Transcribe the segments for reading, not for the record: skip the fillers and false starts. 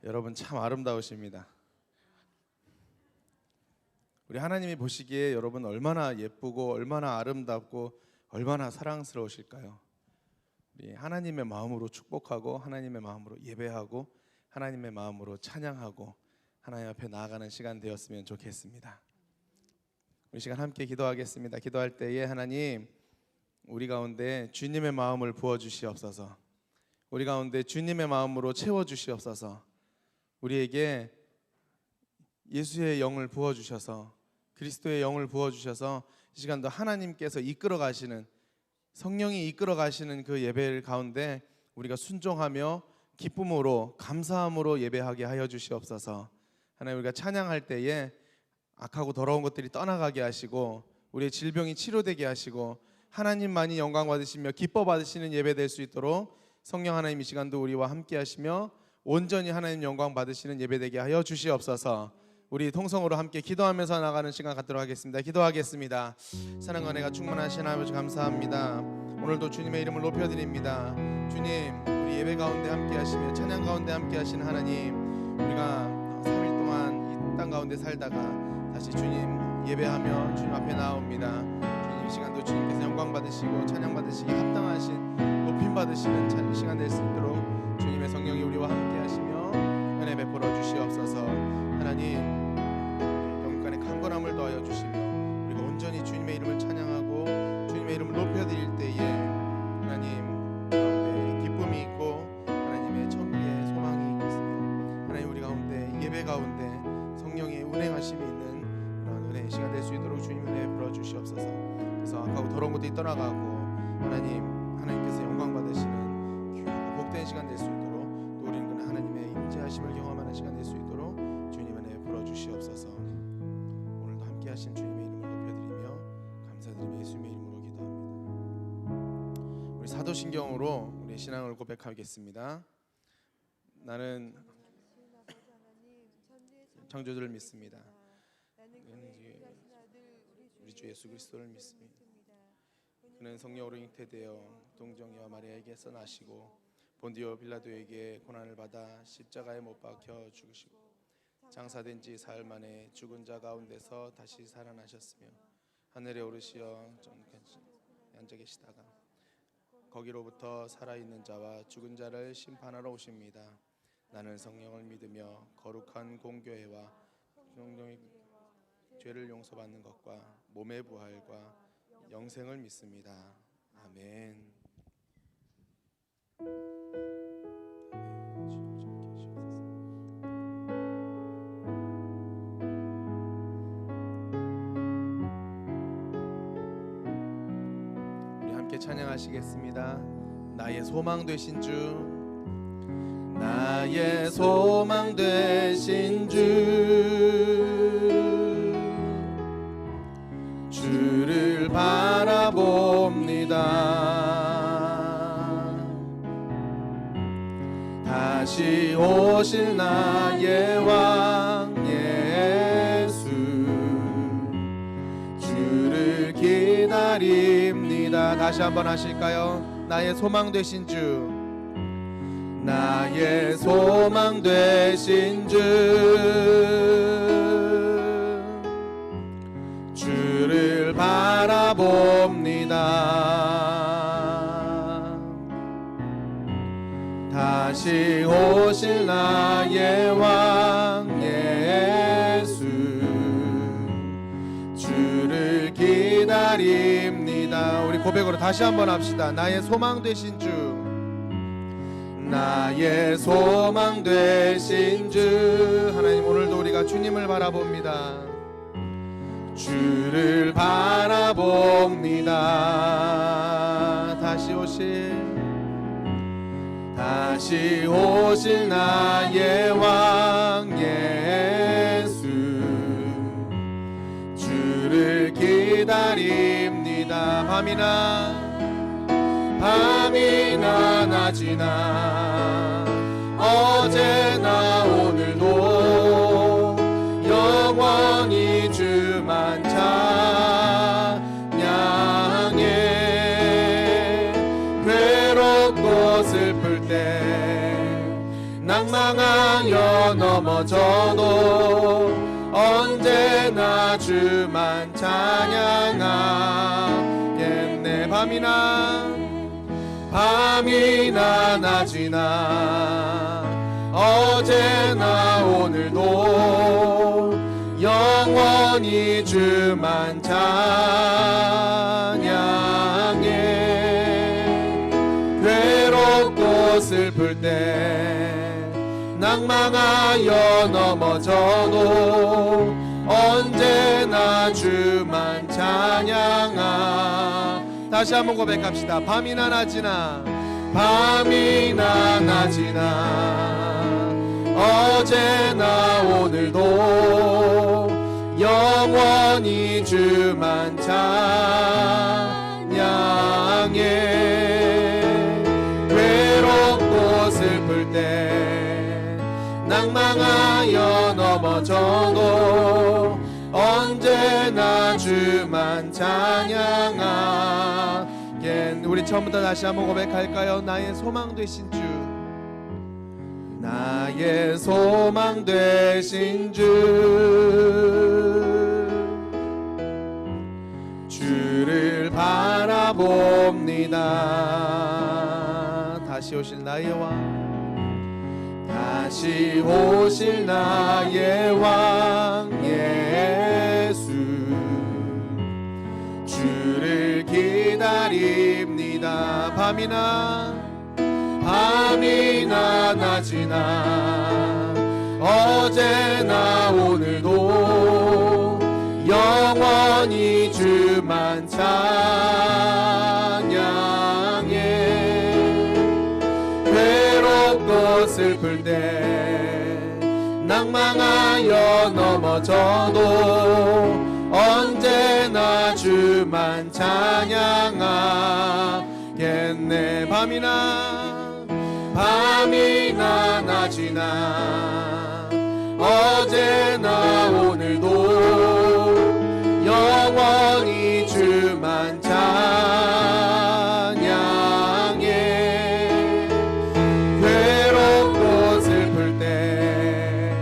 여러분 참 아름다우십니다. 우리 하나님이 보시기에 여러분 얼마나 예쁘고 얼마나 아름답고 얼마나 사랑스러우실까요? 우리 하나님의 마음으로 축복하고 하나님의 마음으로 예배하고 하나님의 마음으로 찬양하고 하나님 앞에 나아가는 시간 되었으면 좋겠습니다. 우리 시간 함께 기도하겠습니다. 기도할 때에 하나님, 우리 가운데 주님의 마음을 부어주시옵소서. 우리 가운데 주님의 마음으로 채워주시옵소서. 우리에게 예수의 영을 부어주셔서, 그리스도의 영을 부어주셔서 이 시간도 하나님께서 이끌어 가시는, 성령이 이끌어 가시는 그 예배를 가운데 우리가 순종하며 기쁨으로 감사함으로 예배하게 하여 주시옵소서. 하나님, 우리가 찬양할 때에 악하고 더러운 것들이 떠나가게 하시고 우리의 질병이 치료되게 하시고 하나님만이 영광 받으시며 기뻐 받으시는 예배 될 수 있도록 성령 하나님 이 시간도 우리와 함께 하시며 온전히 하나님 영광 받으시는 예배 되게 하여 주시옵소서. 우리 통성으로 함께 기도하면서 나가는 시간 갖도록 하겠습니다. 기도하겠습니다. 사랑과 은혜가 충만하신 하나님 감사합니다. 오늘도 주님의 이름을 높여드립니다. 주님, 우리 예배 가운데 함께 하시며 찬양 가운데 함께 하시는 하나님, 우리가 3일 동안 이 땅 가운데 살다가 다시 주님 예배하며 주님 앞에 나옵니다. 주님, 이 시간도 주님께서 영광 받으시고 찬양 받으시기 합당하신 높임 받으시는 시간 될 수 있도록 주님의 성령이 우리와 함께 하시며 은혜 베풀어 주시옵소서. 하나님, 영간의 강건함을 더하여 주시며 우리가 온전히 주님의 이름을 찬양하고 주님의 이름을 높여드릴 때에 하나님 가운데 기쁨이 있고 하나님의 천국의 소망이 있으며 하나님 우리 가운데 예배 가운데 성령의 운행하심이 있는 그런 은혜의 시간 될 수 있도록 주님 은혜 베풀어 주시옵소서. 그래서 악하고 더러운 것들이 떠나가고 하나님께서 영광 받으시는 귀하고 복된 시간 될 수 있도록, 또 우리는 그는 하나님의 임재하심을 경험하는 시간 될 수 있도록 주님 은혜 베풀어 주시옵소서. 오늘도 함께 하신 주님의 이름을 높여드리며 감사드리며 예수님의 이름으로 기도합니다. 우리 사도신경으로 우리 신앙을 고백하겠습니다. 나는 창조주를 믿습니다. 우리 주 예수 그리스도를 믿습니다. 그는 성령으로 잉태되어 동정녀와 마리아에게서 나시고 본디오 빌라도에게 고난을 받아 십자가에 못 박혀 죽으시고 장사된 지 사흘 만에 죽은 자 가운데서 다시 살아나셨으며 하늘에 오르시어 앉아 계시다가 거기로부터 살아있는 자와 죽은 자를 심판하러 오십니다. 나는 성령을 믿으며 거룩한 공교회와 성령의 죄를 용서받는 것과 몸의 부활과 영생을 믿습니다. 아멘. 우리 함께 찬양하시겠습니다. 나의 소망 되신 주, 나의 소망 되신 주를 바라봅니다. 다시 오실 나의 왕 예수, 주를 기다립니다. 다시 한번 하실까요? 나의 소망 되신 주, 나의 소망 되신 주를 바라봅니다. 다시 오실 나의 왕 예수, 주를 기다립니다. 우리 고백으로 다시 한번 합시다. 나의 소망 되신 주, 나의 소망 되신 주. 하나님, 오늘도 우리가 주님을 바라봅니다. 주를 바라봅니다. 다시 오실 나의 왕 예수, 주를 기다립니다. 밤이나 낮이나 어제나 오늘도 영원히 주만 찬양해. 괴롭고 슬플 때 낭망하여 넘어져도 언제나 주만 찬양하겠네. 밤이나 낮이나 어제나 오늘도 영원히 주만 찬양해. 괴롭고 슬플 때 낭망하여 넘어져도 언제나 주만 찬양하. 다시 한번 고백합시다. 밤이나 낮이나 어제나 오늘도 영원히 주만 찬양해. 외롭고 슬플 때 낭망하여 넘어져도 언제나 주만 찬양하겠네. 우리 처음부터 다시 한번 고백할까요? 나의 소망 되신 주, 나의 소망 되신 주를 바라봅니다. 다시 오실 나의 왕, 다시 오실 나의 왕 예수, 주를 기다립니다. 밤이나 낮이나 어제나 오늘도 영원히 주만 찬양해. 괴롭고 슬플 때 낭망하여 넘어져도 언제나 주만 찬양하겠네. 밤이나 낮이나 어제나 오늘도 영원히 주만 찬양해. 괴롭고 슬플 때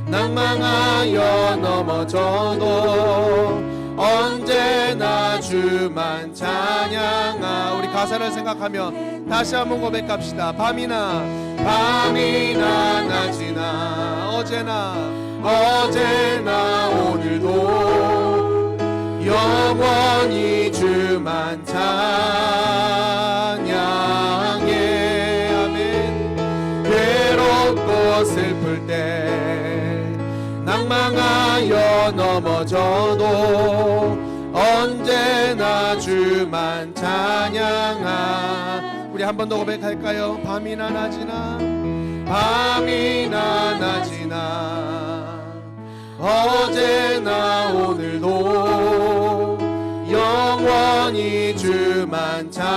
낭망하여 넘어져도 언제나 주만 찬양하. 우리 가사를 생각하며 다시 한번 고백합시다. 밤이나 낮이나 어제나 오늘도 영원히 주만 찬양해. 아멘. 괴롭고 슬플 때 낭망하여 넘어져도 언제나 주만 찬양하. 우리 한 번 더 고백할까요? 밤이나 낮이나 어제나 오늘도 영원히 주만 찬양해.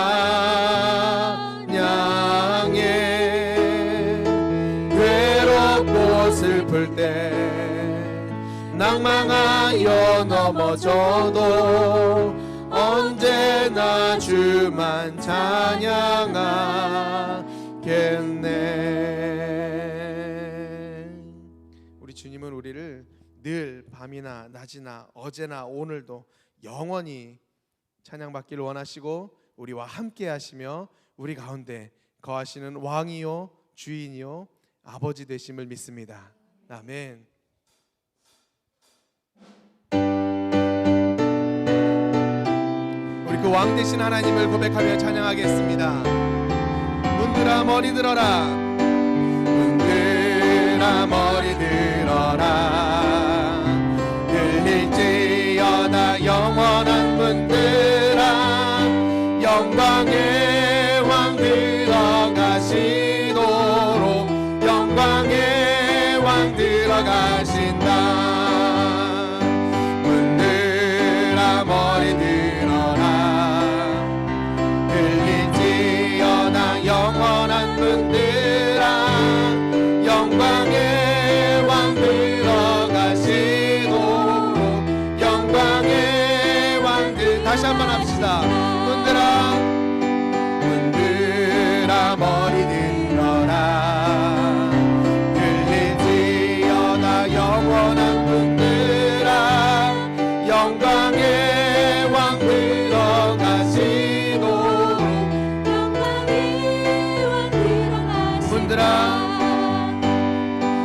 괴롭고 슬플 때 낭망하여 넘어져도 언제나 주만 찬양하겠네. 우리 주님은 우리를 늘 밤이나 낮이나 어제나 오늘도 영원히 찬양받기를 원하시고 우리와 함께 하시며 우리 가운데 거하시는 왕이요 주인이요 아버지 되심을 믿습니다. 아멘. 그 왕 되신 하나님을 고백하며 찬양하겠습니다. 문들아 머리 들어라, 문들아 머리 들어라, 들릴지어다 영원한 문들아, 영광의 왕 들어가시도록, 영광의 왕 들어가신다. 문들아 머리 들어라, 영원한 분들아, 영광의 왕 들어가시도록, 영광의 왕들. 다시 한번 합시다. 문들아 머리 들어라,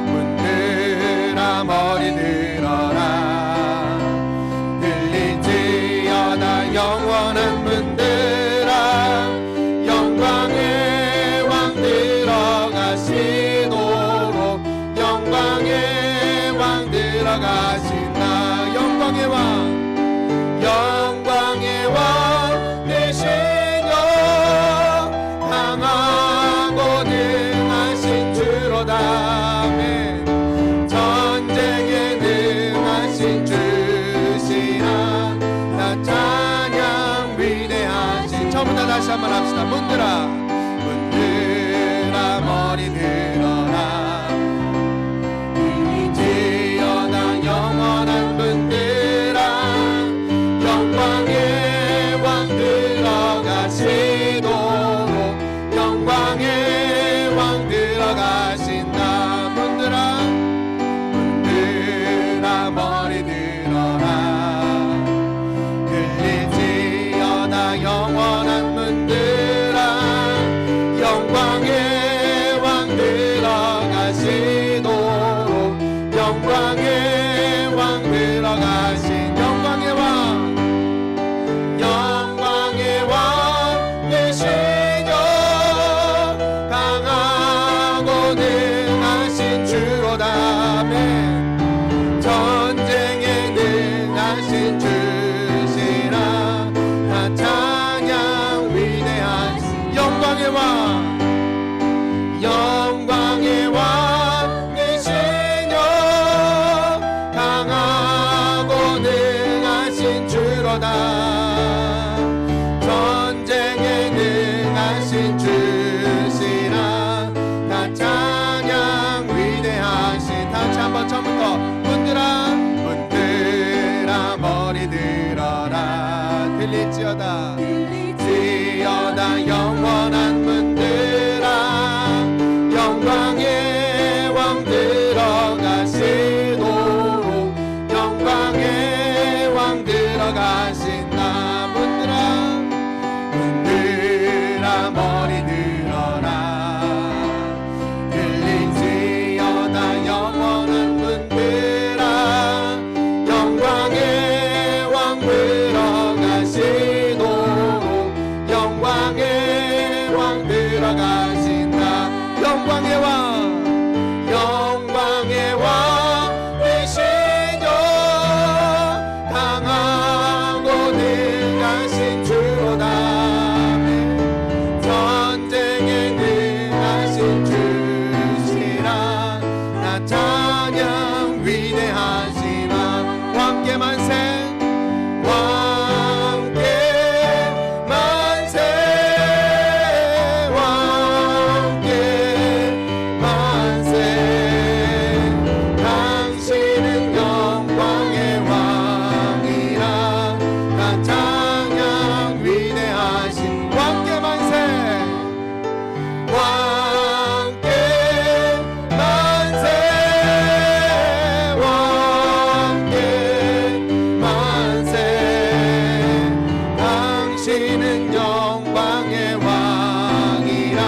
문들아 머리 들어라 들릴지어다 영원한 문들아 영광의 왕 들어가시도록 영광의 왕 들어가신다 영광의 왕 영광의 왕 되시며 강하고 능하신 주로다 아멘. 전쟁에 능하신 주시라 나 찬양 위대하신 처음부터 다시 한번 합시다. 문들아 문들아 머리 들어라 들릴지어다 영원한 문들아 영광의 왕 들어가시도록 영광의 왕 들어가신다 문들아 문들아 머리 들어라 들릴지어다 영원한 문들아 영광의 왕 들어가시도록 영광의 왕 들어가신 영광의 왕 영광의 왕 되시며 강하고 능하신 주로다 아멘. 전쟁에 능하신 주시라 나 찬양 위대하신 영광의 왕 영광의 왕 되시며 강하고 능하신 주로다 전쟁에 능하신 주시라 나 찬양 위대하신 다시 한번 처음부터 문들아 문들아 머리 들어라 들릴지어다 들릴지어다 영원한 문들아 영광의 왕 들어가시도록 영광의 왕 들어가신다 문들아 문들아 머리 들어라 들릴지어다 영원한 문들아 영광의 왕 들어가시도록 영광의 왕 들어가신다 영광의 왕 영광의 왕 되시며 강하고 능하신 주로다 전쟁에 능하신 주시라 나 찬양 위대하시나 왕께 만세 왕께 만세 왕께 만세 당신은 영광의 왕이라 나 찬양 위대하신 왕께 만세 왕께 만세 왕께 만세 당신은 영광의 왕이라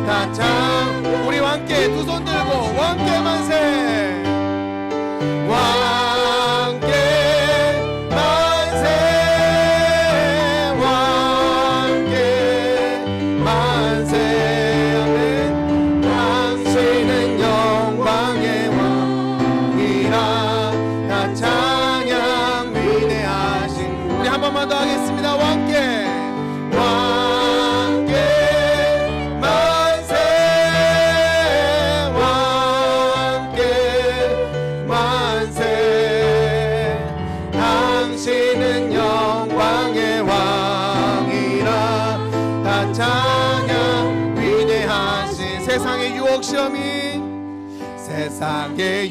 나 참 우리 왕께 두 손 들고 왕께 만세 왕께 만세 왕께 만세 아멘 당신은 영광의 왕이라 나 찬양 위대하신 우리 한 번만 더 하겠습니다. 왕께 왕께 만세 왕께 만세 당신은 영광의 왕이라 다 찬양 위대하신 세상의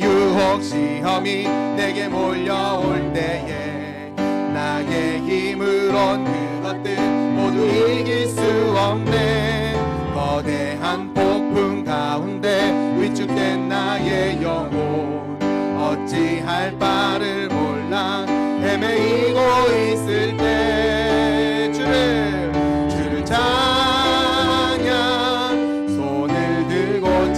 유혹 시험이 내게 몰려올 때에 나의 힘으론 그것들 모두 이길 수 없네 거대한 폭풍 가운데 위축된 나의 영혼 어찌할 바를 몰라 헤매이고 있을 때 주를 찬양 손을 들고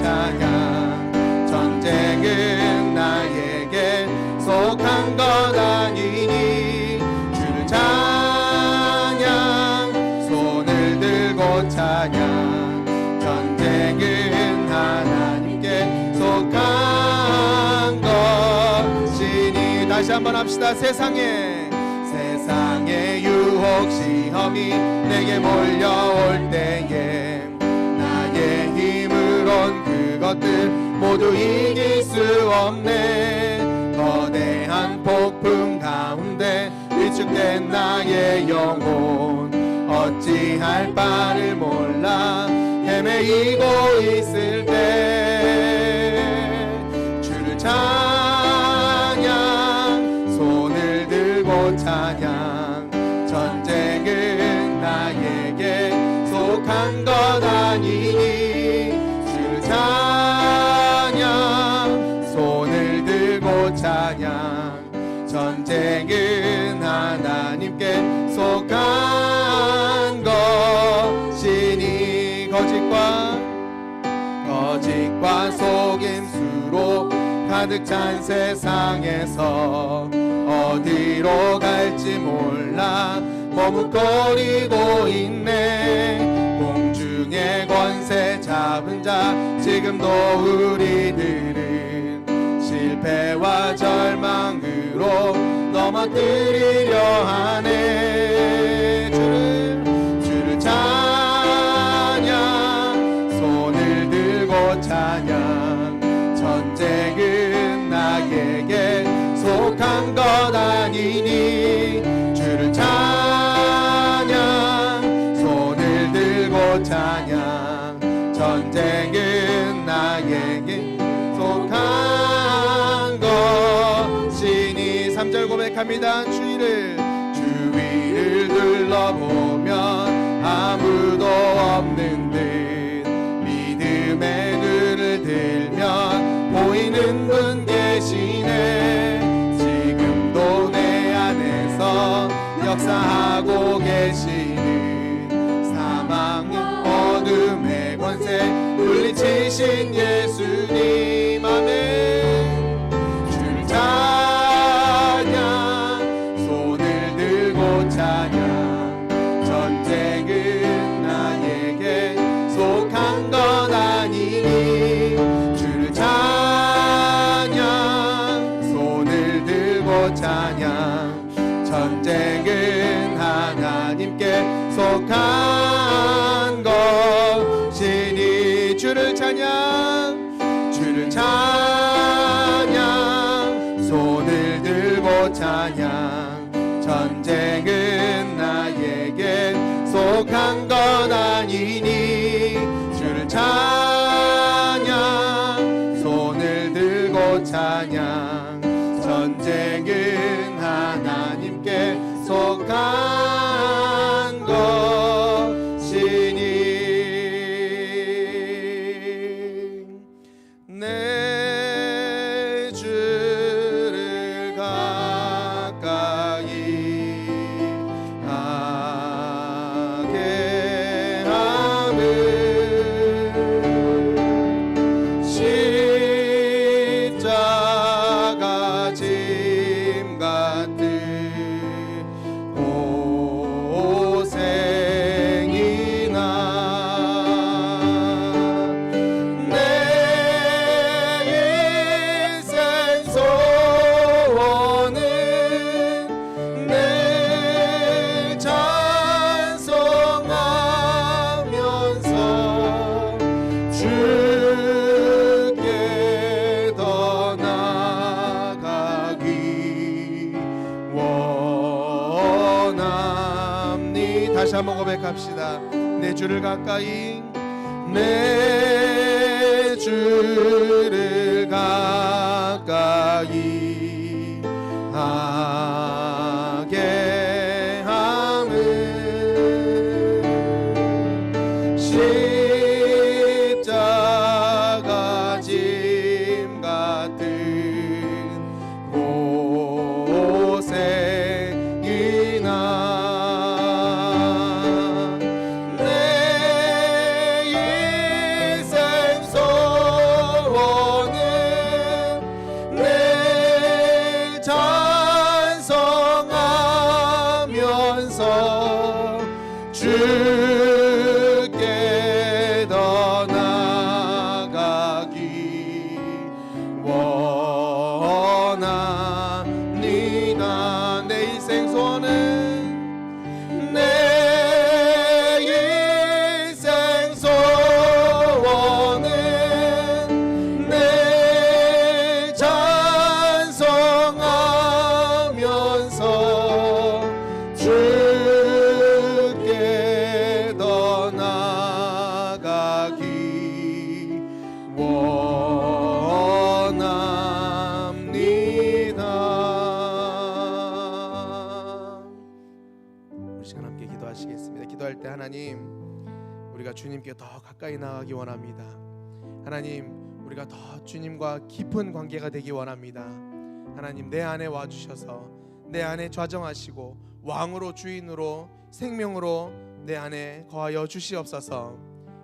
다시 한번 합시다. 세상에 유혹 시험이 내게 몰려올 때에 나의 힘으론 그것들 모두 이길 수 없네. 거대한 폭풍 가운데 위축된 나의 영혼 어찌할 바를 몰라 헤매이고 있을 때 주를 찬양 손을 들고 찬양 전쟁은 나에게 속한 것 아니니 주를 찬양 손을 들고 찬양 전쟁은 하나님께 속한 것이니 거짓과 속임수로 가득 찬 세상에서 어디로 갈지 몰라 머뭇거리고 있네. 공중의 권세 잡은 자 지금도 우리들은 실패와 절망으로 넘어뜨리려 하네. 주를 찬양 손을 들고 찬양 전쟁은 나에게 속한 것 아니니 주를 찬양 손을 들고 찬양 전쟁은 나에게 속한 것이니. 3절 고백합니다. 주위를 둘러보면 아무도 없는 듯 믿음의 눈을 들면 보이는 분 계시네. 지금도 내 안에서 역사하고 계시는 사망의 어둠의 권세 물리치신 예수님. 아멘. 주를 찬양 손을 들고 찬양 전쟁은 나에게 속한 것 아니니 주를 찬양 손을 들고 찬양 전쟁은 하나님께 속한 것이니. 주를 찬양 손을 들고 찬양 전쟁은 나에게 속한 것 아니니 주를 찬양 손을 들고 찬양 전쟁은 하나님께 속한 것이니. 내 주를 가까이 하게 함은 십자가 짐 같은 다시 한번 고백합시다. 내 주를 가까이 내 주를 가까이 하게 함은 십자가 짐 같은 고생이나 주께 더 나아가기 원하니 주님께 더 가까이 나가기 원합니다. 하나님, 우리가 더 주님과 깊은 관계가 되기 원합니다. 하나님, 내 안에 와주셔서 내 안에 좌정하시고 왕으로 주인으로 생명으로 내 안에 거하여 주시옵소서.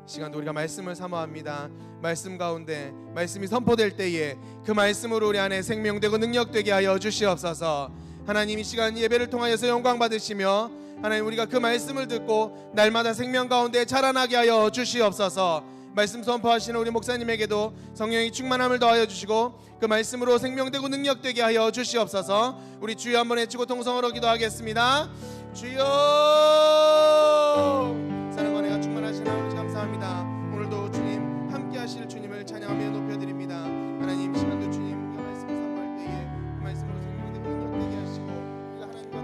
이 시간도 우리가 말씀을 사모합니다. 말씀 가운데 말씀이 선포될 때에 그 말씀으로 우리 안에 생명되고 능력되게 하여 주시옵소서. 하나님, 이 시간 예배를 통하여서 영광 받으시며 하나님, 우리가 그 말씀을 듣고 날마다 생명 가운데 자라나게 하여 주시옵소서. 말씀 선포하시는 우리 목사님에게도 성령의 충만함을 더하여 주시고 그 말씀으로 생명되고 능력되게 하여 주시옵소서. 우리 주여 한번 외치고 통성으로 기도하겠습니다. 주여, 사랑과 은혜가 충만하신 아버지 감사합니다. 오늘도 주님 함께 하실 주님을 찬양하며 높여드립니다. 하나님, 이 시간도 주님 그 말씀을 사모할 때에 그 말씀으로 생명되고 능력되게 하시고 우리가 하나님과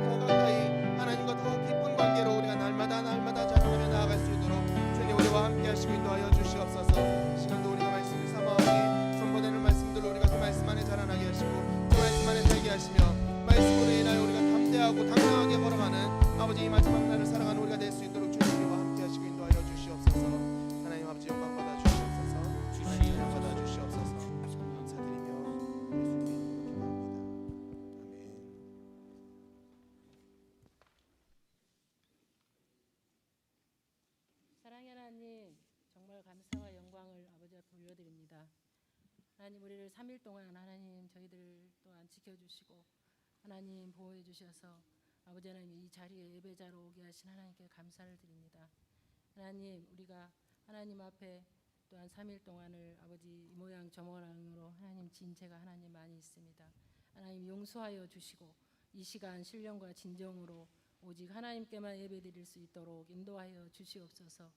더 가까이 하나님과 더 깊은 관계로 우리가 날마다 자라나며 나아갈 수 있도록 주님 우리와 함께 하시고 인도하여 주시옵소서. 이 시간도 우리가 말씀을 사모하니 선포되는 말씀들로 우리가 그 말씀 안에 자라나게 하시고 그 말씀 안에 살게 하시며 말씀으로 인하여 우리가 담대하고 당당하게 걸어가는 아버지 이 마지막 날을 살아가는 우리가 될 수 있도록 주님 우리와 함께 하시고 인도하여 주시옵소서. 하나님 아버지 영광 받아 주시옵소서. 하나님 영광 받아 주시옵소서. 감사드리며 예수님 기도합니다. 아멘. 사랑의 하나님, 정말 감사와 영광을 아버지 앞에 올려드립니다. 하나님, 우리를 3일 동안 하나님 저희들 또한 지켜주시고 하나님 보호해 주셔서 아버지 하나님 이 자리에 예배자로 오게 하신 하나님께 감사를 드립니다. 하나님, 우리가 하나님 앞에 또한 3일 동안을 아버지 이 모양 저 모양으로 하나님 진 죄가 하나님 많이 있습니다. 하나님 용서하여 주시고 이 시간 신령과 진정으로 오직 하나님께만 예배드릴 수 있도록 인도하여 주시옵소서.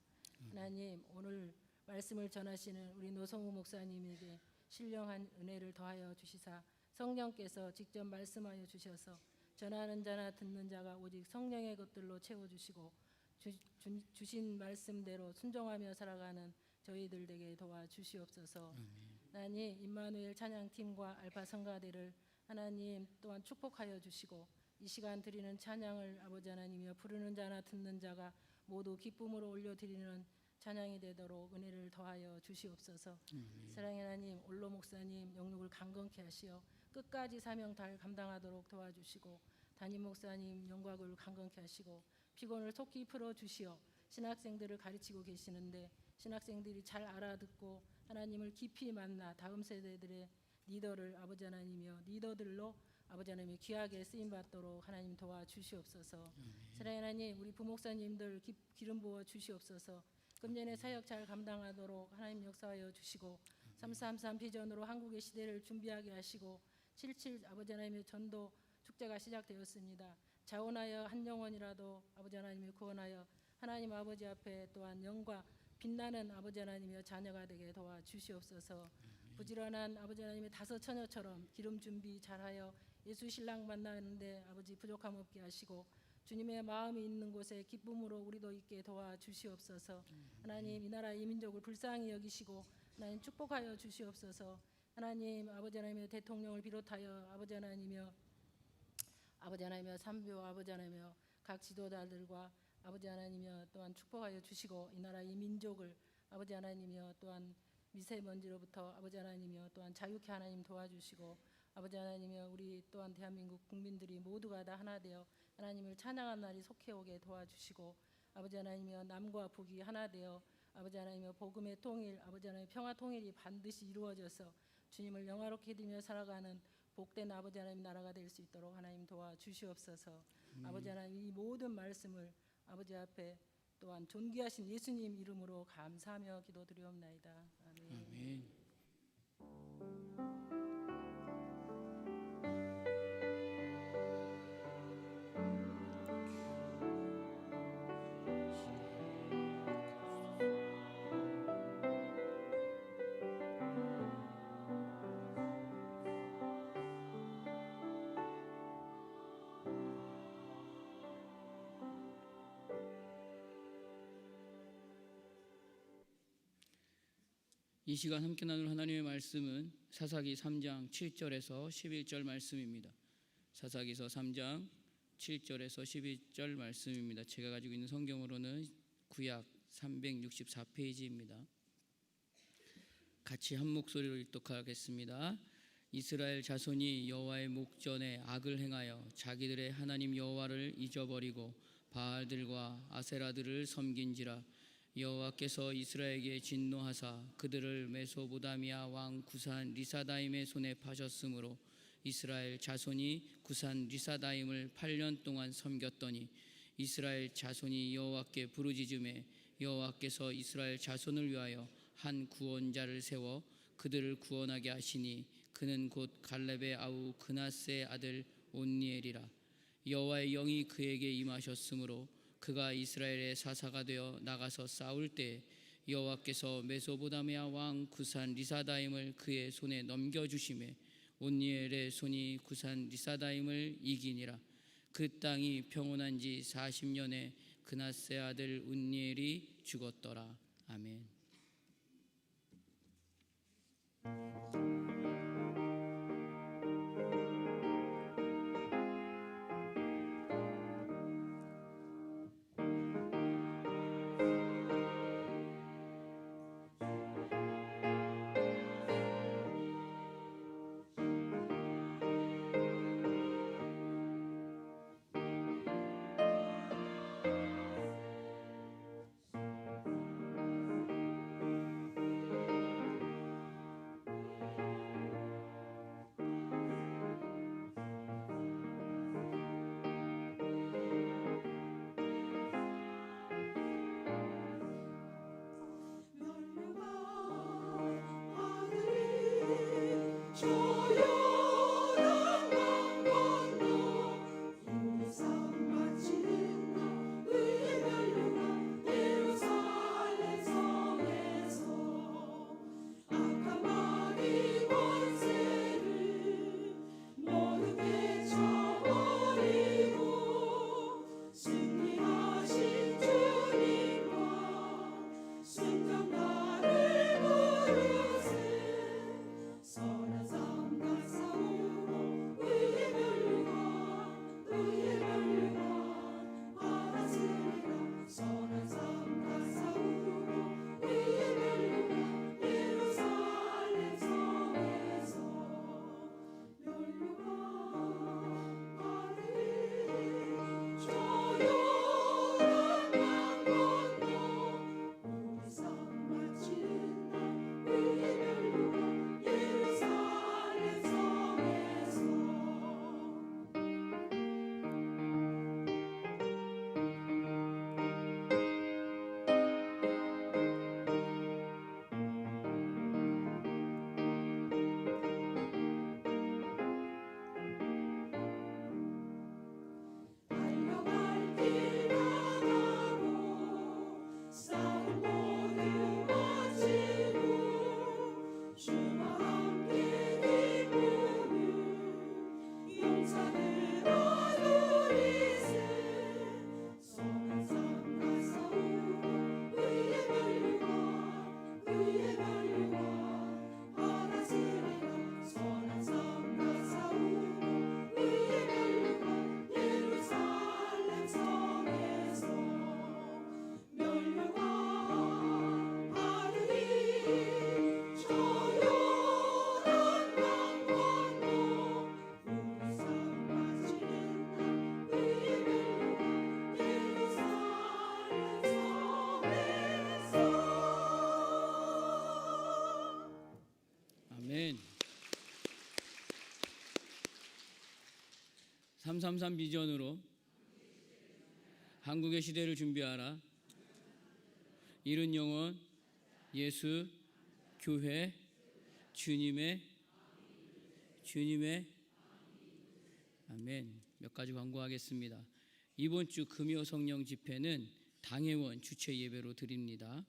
하나님, 오늘 말씀을 전하시는 우리 노성우 목사님에게 신령한 은혜를 더하여 주시사 성령께서 직접 말씀하여 주셔서 전하는 자나 듣는 자가 오직 성령의 것들로 채워주시고 주신 말씀대로 순종하며 살아가는 저희들에게 도와주시옵소서. 하나님, 임마누엘 찬양팀과 알파 성가대를 하나님 또한 축복하여 주시고 이 시간 드리는 찬양을 아버지 하나님이여 부르는 자나 듣는 자가 모두 기쁨으로 올려드리는 찬양이 되도록 은혜를 더하여 주시옵소서. 사랑의 하나님, 올로 목사님 영육을 강건케 하시어 끝까지 사명 잘 감당하도록 도와주시고 담임 목사님 영곽을 강건케 하시고 피곤을 속히 풀어주시어 신학생들을 가르치고 계시는데 신학생들이 잘 알아듣고 하나님을 깊이 만나 다음 세대들의 리더를 아버지 하나님이여 리더들로 아버지 하나님이 귀하게 쓰임받도록 하나님 도와주시옵소서. 사랑의 하나님, 우리 부목사님들 기름 부어 주시옵소서. 금년에 사역 잘 감당하도록 하나님 역사하여 주시고 333 비전으로 한국의 시대를 준비하게 하시고 77 아버지 하나님의 전도 축제가 시작되었습니다. 자원하여 한 영혼이라도 아버지 하나님이 구원하여 하나님 아버지 앞에 또한 영과 빛나는 아버지 하나님의 자녀가 되게 도와주시옵소서. 부지런한 아버지 하나님의 다섯 처녀처럼 기름 준비 잘하여 예수 신랑 만나는데 아버지 부족함 없게 하시고 주님의 마음이 있는 곳에 기쁨으로 우리도 있게 도와주시옵소서. 하나님, 이 나라 이 민족을 불쌍히 여기시고 하나님 축복하여 주시옵소서. 하나님 아버지 하나님의 대통령을 비롯하여 아버지 하나님이여 삼교 아버지 하나님이여 각 지도자들과 아버지 하나님이여 또한 축복하여 주시고 이 나라 이 민족을 아버지 하나님이여 또한 미세먼지로부터 아버지 하나님이여 또한 자유케 하나님 도와주시고 아버지 하나님이여 우리 또한 대한민국 국민들이 모두가 다 하나 되어 하나님을 찬양한 날이 속해 오게 도와주시고 아버지 하나님이여 남과 북이 하나 되어 아버지 하나님이여 복음의 통일 아버지 하나님 평화 통일이 반드시 이루어져서 주님을 영화롭게 드리며 살아가는 복된 아버지 하나님 나라가 될 수 있도록 하나님 도와주시옵소서. 아버지 하나님 이 모든 말씀을 아버지 앞에 또한 존귀하신 예수님 이름으로 감사하며 기도드리옵나이다. 아멘. 아멘. 이 시간 함께 나눌 하나님의 말씀은 사사기 3장 7절에서 11절 말씀입니다. 사사기서 3장 7절에서 11절 말씀입니다. 제가 가지고 있는 성경으로는 구약 364페이지입니다. 같이 한 목소리로 읽도록하겠습니다. 이스라엘 자손이 여호와의 목전에 악을 행하여 자기들의 하나님 여호와를 잊어버리고 바알들과 아세라들을 섬긴지라. 여호와께서 이스라엘에게 진노하사 그들을 메소보다미아 왕 구산 리사다임의 손에 파셨으므로 이스라엘 자손이 구산 리사다임을 8년 동안 섬겼더니 이스라엘 자손이 여호와께 부르짖음에 여호와께서 이스라엘 자손을 위하여 한 구원자를 세워 그들을 구원하게 하시니 그는 곧 갈렙의 아우 그나스의 아들 온니엘이라. 여호와의 영이 그에게 임하셨으므로 그가 이스라엘의 사사가 되어 나가서 싸울 때 여호와께서 메소보다미아 왕 구산 리사다임을 그의 손에 넘겨주심에 온니엘의 손이 구산 리사다임을 이기니라. 그 땅이 평온한 지 40년에 그나스의 아들 온니엘이 죽었더라. 아멘. 아멘. 333 비전으로 한국의 시대를 준비하라. 이른 영혼, 예수, 교회, 주님의 아멘. 몇 가지 광고하겠습니다. 이번 주 금요 성령 집회는 당회원 주최 예배로 드립니다.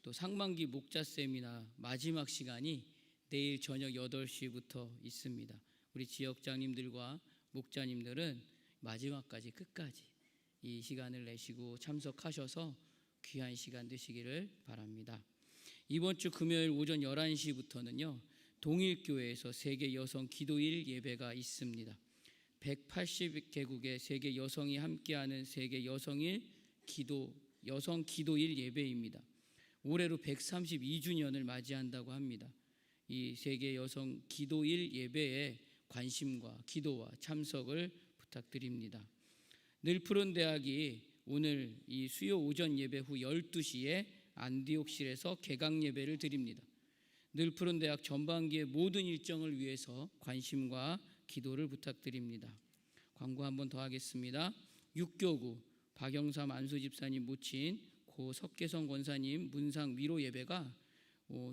또 상반기 목자 세미나 마지막 시간이 내일 저녁 8시부터 있습니다. 우리 지역장님들과 목자님들은 마지막까지 끝까지 이 시간을 내시고 참석하셔서 귀한 시간 되시기를 바랍니다. 이번 주 금요일 오전 11시부터는요 동일교회에서 세계 여성 기도일 예배가 있습니다. 180개국의 세계 여성이 함께하는 세계 여성일 기도 여성 기도일 예배입니다. 올해로 132주년을 맞이한다고 합니다. 이 세계 여성 기도일 예배에 관심과 기도와 참석을 부탁드립니다. 늘푸른 대학이 오늘 이 수요 오전 예배 후 12시에 안디옥실에서 개강 예배를 드립니다. 늘푸른 대학 전반기의 모든 일정을 위해서 관심과 기도를 부탁드립니다. 광고 한번 더 하겠습니다. 6교구 박영삼 안수집사님 모친 고 석계성 권사님 문상 위로 예배가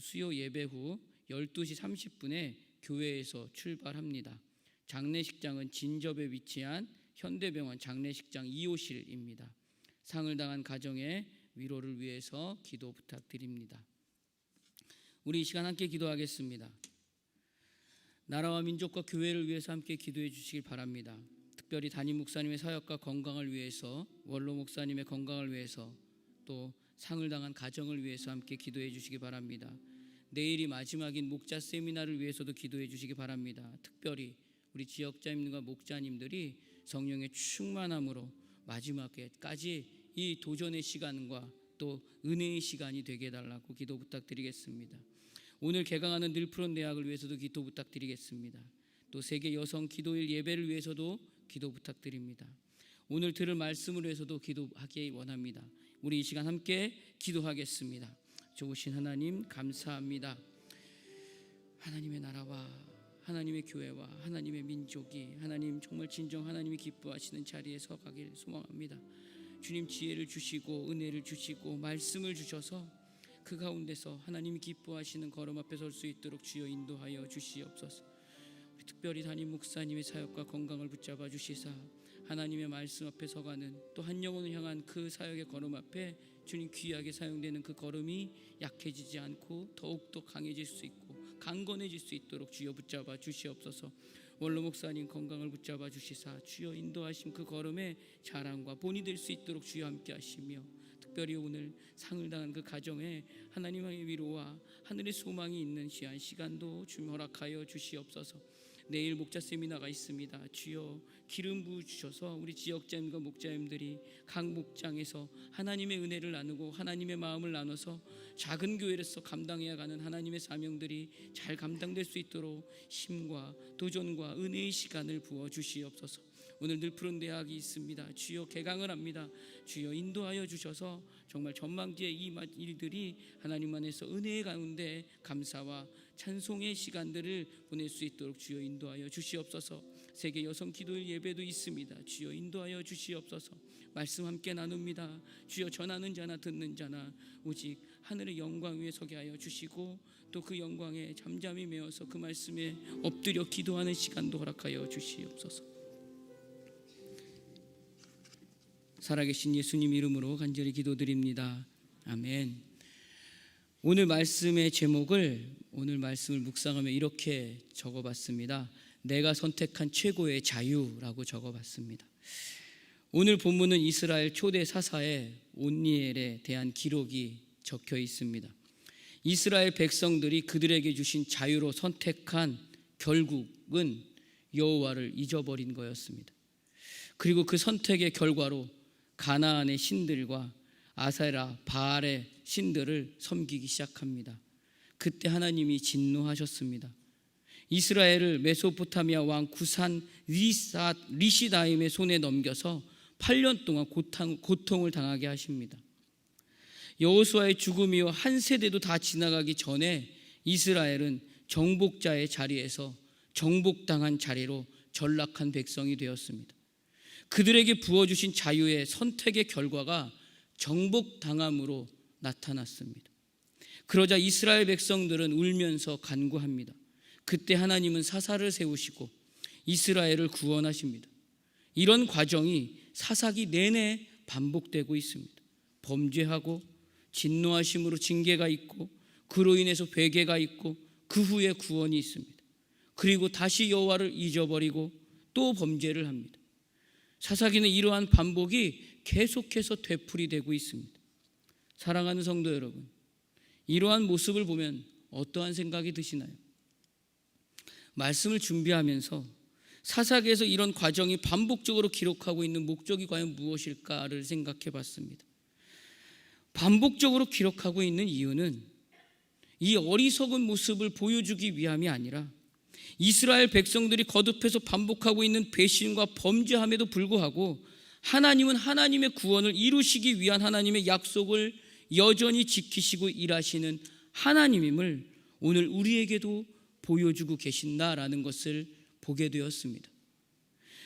수요 예배 후 12시 30분에 교회에서 출발합니다. 장례식장은 진접에 위치한 현대병원 장례식장 2호실입니다. 상을 당한 가정의 위로를 위해서 기도 부탁드립니다. 우리 이 시간 함께 기도하겠습니다. 나라와 민족과 교회를 위해서 함께 기도해 주시길 바랍니다. 특별히 담임 목사님의 사역과 건강을 위해서, 원로 목사님의 건강을 위해서, 또 상을 당한 가정을 위해서 함께 기도해 주시기 바랍니다. 내일이 마지막인 목자 세미나를 위해서도 기도해 주시기 바랍니다. 특별히 우리 지역자님과 목자님들이 성령의 충만함으로 마지막에까지 이 도전의 시간과 또 은혜의 시간이 되게 해달라고 기도 부탁드리겠습니다. 오늘 개강하는 늘푸른 대학을 위해서도 기도 부탁드리겠습니다. 또 세계 여성 기도일 예배를 위해서도 기도 부탁드립니다. 오늘 들을 말씀을 위해서도 기도하기 원합니다. 우리 이 시간 함께 기도하겠습니다. 좋으신 하나님 감사합니다. 하나님의 나라와 하나님의 교회와 하나님의 민족이 하나님 정말 진정 하나님이 기뻐하시는 자리에 서가길 소망합니다. 주님 지혜를 주시고 은혜를 주시고 말씀을 주셔서 그 가운데서 하나님이 기뻐하시는 걸음 앞에 설 수 있도록 주여 인도하여 주시옵소서. 우리 특별히 담임 목사님의 사역과 건강을 붙잡아 주시사 하나님의 말씀 앞에 서가는 또 한 영혼을 향한 그 사역의 걸음 앞에 주님 귀하게 사용되는 그 걸음이 약해지지 않고 더욱더 강해질 수 있고 강건해질 수 있도록 주여 붙잡아 주시옵소서. 원로 목사님 건강을 붙잡아 주시사 주여 인도하심 그 걸음의 자랑과 본이 될 수 있도록 주여 함께 하시며 특별히 오늘 상을 당한 그 가정에 하나님의 위로와 하늘의 소망이 있는 귀한 시간도 주님 허락하여 주시옵소서. 내일 목자 세미나가 있습니다. 주여 기름 부어 주셔서 우리 지역자님과 목자님들이 각 목장에서 하나님의 은혜를 나누고 하나님의 마음을 나눠서 작은 교회로서 감당해야 가는 하나님의 사명들이 잘 감당될 수 있도록 힘과 도전과 은혜의 시간을 부어 주시옵소서. 오늘 늘푸른 대학이 있습니다. 주여 개강을 합니다. 주여 인도하여 주셔서 정말 전망기에 이 일들이 하나님 안에서 은혜의 가운데 감사와 찬송의 시간들을 보낼 수 있도록 주여 인도하여 주시옵소서. 세계 여성 기도일 예배도 있습니다. 주여 인도하여 주시옵소서. 말씀 함께 나눕니다. 주여 전하는 자나 듣는 자나 오직 하늘의 영광 위에 서게 하여 주시고 또 그 영광에 잠잠히 메어서 그 말씀에 엎드려 기도하는 시간도 허락하여 주시옵소서. 살아계신 예수님 이름으로 간절히 기도드립니다. 아멘. 오늘 말씀의 제목을 오늘 말씀을 묵상하며 이렇게 적어봤습니다. 내가 선택한 최고의 자유라고 적어봤습니다. 오늘 본문은 이스라엘 초대 사사의 온니엘에 대한 기록이 적혀 있습니다. 이스라엘 백성들이 그들에게 주신 자유로 선택한 결국은 여호와를 잊어버린 거였습니다. 그리고 그 선택의 결과로 가나안의 신들과 아세라, 바알의 신들을 섬기기 시작합니다. 그때 하나님이 진노하셨습니다. 이스라엘을 메소포타미아 왕 구산 리시다임의 손에 넘겨서 8년 동안 고통을 당하게 하십니다. 여호수아의 죽음이요 한 세대도 다 지나가기 전에 이스라엘은 정복자의 자리에서 정복당한 자리로 전락한 백성이 되었습니다. 그들에게 부어주신 자유의 선택의 결과가 정복당함으로 나타났습니다. 그러자 이스라엘 백성들은 울면서 간구합니다. 그때 하나님은 사사를 세우시고 이스라엘을 구원하십니다. 이런 과정이 사사기 내내 반복되고 있습니다. 범죄하고 진노하심으로 징계가 있고 그로 인해서 회개가 있고 그 후에 구원이 있습니다. 그리고 다시 여호와를 잊어버리고 또 범죄를 합니다. 사사기는 이러한 반복이 계속해서 되풀이되고 있습니다. 사랑하는 성도 여러분, 이러한 모습을 보면 어떠한 생각이 드시나요? 말씀을 준비하면서 사사기에서 이런 과정이 반복적으로 기록하고 있는 목적이 과연 무엇일까를 생각해 봤습니다. 반복적으로 기록하고 있는 이유는 이 어리석은 모습을 보여주기 위함이 아니라 이스라엘 백성들이 거듭해서 반복하고 있는 배신과 범죄함에도 불구하고 하나님은 하나님의 구원을 이루시기 위한 하나님의 약속을 여전히 지키시고 일하시는 하나님임을 오늘 우리에게도 보여주고 계신다라는 것을 보게 되었습니다.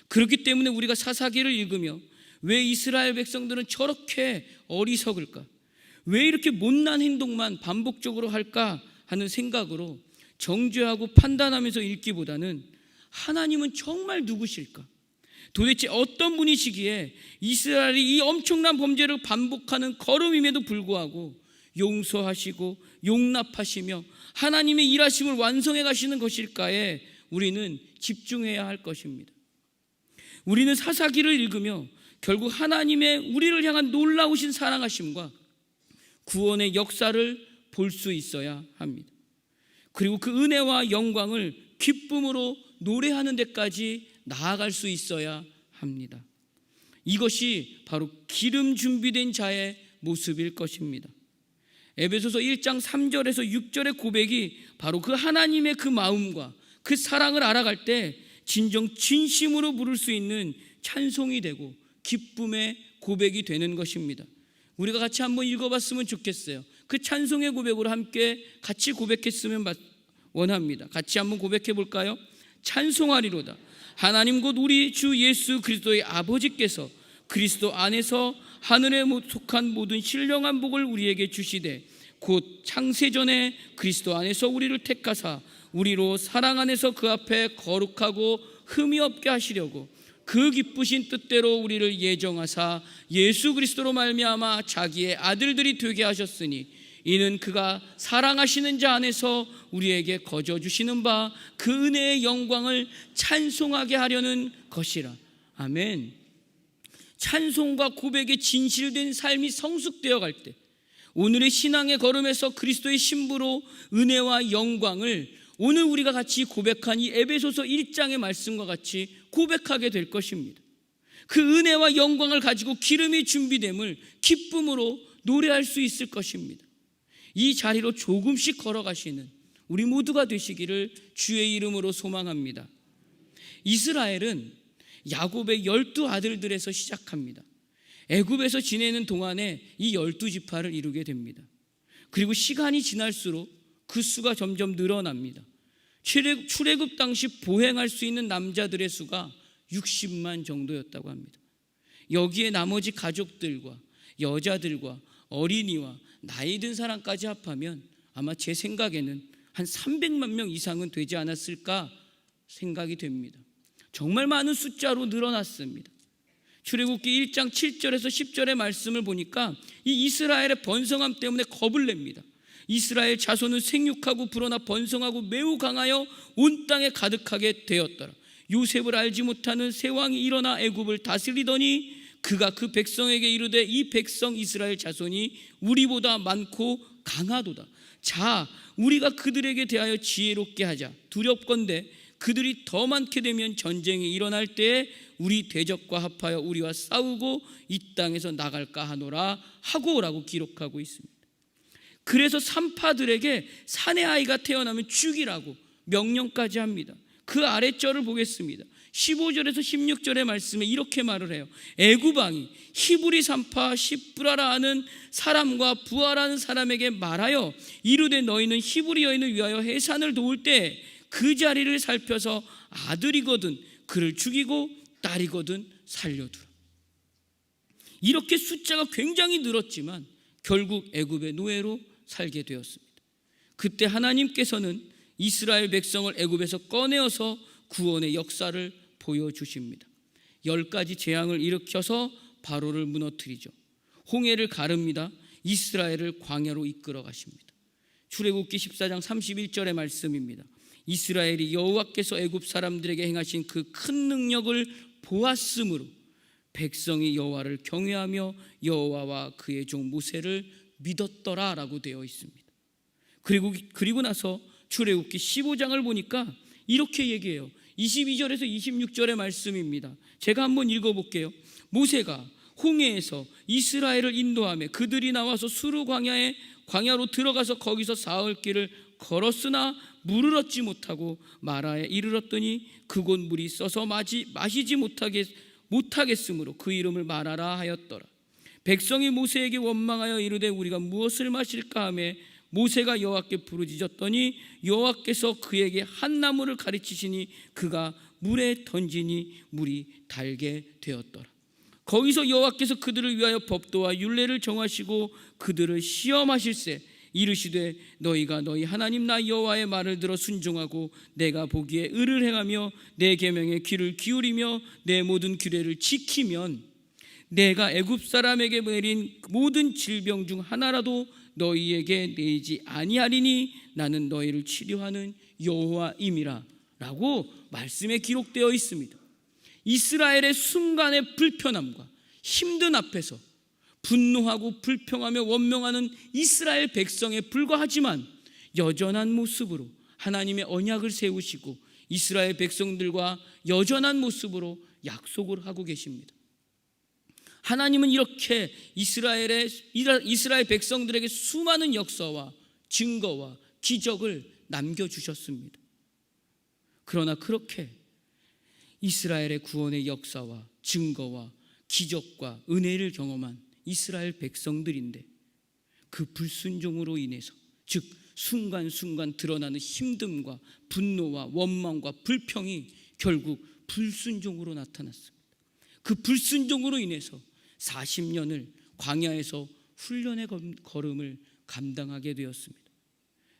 그렇기 때문에 우리가 사사기를 읽으며 왜 이스라엘 백성들은 저렇게 어리석을까? 왜 이렇게 못난 행동만 반복적으로 할까 하는 생각으로 정죄하고 판단하면서 읽기보다는 하나님은 정말 누구실까? 도대체 어떤 분이시기에 이스라엘이 이 엄청난 범죄를 반복하는 걸음임에도 불구하고 용서하시고 용납하시며 하나님의 일하심을 완성해 가시는 것일까에 우리는 집중해야 할 것입니다. 우리는 사사기를 읽으며 결국 하나님의 우리를 향한 놀라우신 사랑하심과 구원의 역사를 볼 수 있어야 합니다. 그리고 그 은혜와 영광을 기쁨으로 노래하는 데까지 나아갈 수 있어야 합니다. 이것이 바로 기름 준비된 자의 모습일 것입니다. 에베소서 1장 3절에서 6절의 고백이 바로 그 하나님의 그 마음과 그 사랑을 알아갈 때 진정 진심으로 부를 수 있는 찬송이 되고 기쁨의 고백이 되는 것입니다. 우리가 같이 한번 읽어봤으면 좋겠어요. 그 찬송의 고백으로 함께 같이 고백했으면 원합니다. 같이 한번 고백해 볼까요? 찬송하리로다. 하나님 곧 우리 주 예수 그리스도의 아버지께서 그리스도 안에서 하늘에 속한 모든 신령한 복을 우리에게 주시되 곧 창세전에 그리스도 안에서 우리를 택하사 우리로 사랑 안에서 그 앞에 거룩하고 흠이 없게 하시려고 그 기쁘신 뜻대로 우리를 예정하사 예수 그리스도로 말미암아 자기의 아들들이 되게 하셨으니 이는 그가 사랑하시는 자 안에서 우리에게 거저 주시는 바 그 은혜의 영광을 찬송하게 하려는 것이라. 아멘. 찬송과 고백의 진실된 삶이 성숙되어 갈 때 오늘의 신앙의 걸음에서 그리스도의 신부로 은혜와 영광을 오늘 우리가 같이 고백한 이 에베소서 1장의 말씀과 같이 고백하게 될 것입니다. 그 은혜와 영광을 가지고 기름이 준비됨을 기쁨으로 노래할 수 있을 것입니다. 이 자리로 조금씩 걸어가시는 우리 모두가 되시기를 주의 이름으로 소망합니다. 이스라엘은 야곱의 12아들들에서 시작합니다. 애굽에서 지내는 동안에 이 12지파를 이루게 됩니다. 그리고 시간이 지날수록 그 수가 점점 늘어납니다. 출애굽 당시 보행할 수 있는 남자들의 수가 60만 정도였다고 합니다. 여기에 나머지 가족들과 여자들과 어린이와 나이 든 사람까지 합하면 아마 제 생각에는 한 300만 명 이상은 되지 않았을까 생각이 됩니다. 정말 많은 숫자로 늘어났습니다. 출애굽기 1장 7절에서 10절의 말씀을 보니까 이 이스라엘의 번성함 때문에 겁을 냅니다. 이스라엘 자손은 생육하고 불어나 번성하고 매우 강하여 온 땅에 가득하게 되었더라. 요셉을 알지 못하는 새 왕이 일어나 애굽을 다스리더니 그가 그 백성에게 이르되 이 백성 이스라엘 자손이 우리보다 많고 강하도다. 자, 우리가 그들에게 대하여 지혜롭게 하자. 두렵건대 그들이 더 많게 되면 전쟁이 일어날 때에 우리 대적과 합하여 우리와 싸우고 이 땅에서 나갈까 하노라 하고라고 기록하고 있습니다. 그래서 산파들에게 사내 아이가 태어나면 죽이라고 명령까지 합니다. 그 아랫절을 보겠습니다. 15절에서 16절의 말씀에 이렇게 말을 해요. 애굽 왕이 히브리 산파 시브라라 하는 사람과 부하라는 사람에게 말하여 이르되 너희는 히브리 여인을 위하여 해산을 도울 때 그 자리를 살펴서 아들이거든 그를 죽이고 딸이거든 살려두라. 이렇게 숫자가 굉장히 늘었지만 결국 애굽의 노예로 살게 되었습니다. 그때 하나님께서는 이스라엘 백성을 애굽에서 꺼내어서 구원의 역사를 보여주십니다. 10가지 재앙을 일으켜서 바로를 무너뜨리죠. 홍해를 가릅니다. 이스라엘을 광야로 이끌어 가십니다. 출애굽기 14장 31절의 말씀입니다. 이스라엘이 여호와께서 애굽 사람들에게 행하신 그 큰 능력을 보았으므로 백성이 여호와를 경외하며 여호와와 그의 종 모세를 믿었더라라고 되어 있습니다. 그리고 나서 출애굽기 15장을 보니까 이렇게 얘기해요. 22절에서 26절의 말씀입니다. 제가 한번 읽어볼게요. 모세가 홍해에서 이스라엘을 인도하며 그들이 나와서 수르 광야로 들어가서 거기서 사흘 길을 걸었으나 물을 얻지 못하고 마라에 이르렀더니 그곳 물이 써서 마시지 못하겠으므로 그 이름을 마라라 하였더라. 백성이 모세에게 원망하여 이르되 우리가 무엇을 마실까 하며 모세가 여호와께 부르짖었더니 여호와께서 그에게 한 나무를 가르치시니 그가 물에 던지니 물이 달게 되었더라. 거기서 여호와께서 그들을 위하여 법도와 율례를 정하시고 그들을 시험하실세 이르시되 너희가 너희 하나님 나 여호와의 말을 들어 순종하고 내가 보기에 의를 행하며 내 계명에 귀를 기울이며 내 모든 규례를 지키면 내가 애굽 사람에게 내린 모든 질병 중 하나라도 너희에게 내지 아니하리니 나는 너희를 치료하는 여호와임이라 라고 말씀에 기록되어 있습니다. 이스라엘의 순간의 불편함과 힘든 앞에서 분노하고 불평하며 원망하는 이스라엘 백성에 불과하지만 여전한 모습으로 하나님의 언약을 세우시고 이스라엘 백성들과 여전한 모습으로 약속을 하고 계십니다. 하나님은 이렇게 이스라엘 백성들에게 수많은 역사와 증거와 기적을 남겨주셨습니다. 그러나 그렇게 이스라엘의 구원의 역사와 증거와 기적과 은혜를 경험한 이스라엘 백성들인데 그 불순종으로 인해서 즉 순간순간 드러나는 힘듦과 분노와 원망과 불평이 결국 불순종으로 나타났습니다. 그 불순종으로 인해서 40년을 광야에서 훈련의 걸음을 감당하게 되었습니다.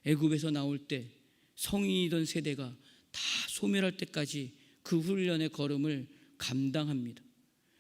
애굽에서 나올 때 성인이던 세대가 다 소멸할 때까지 그 훈련의 걸음을 감당합니다.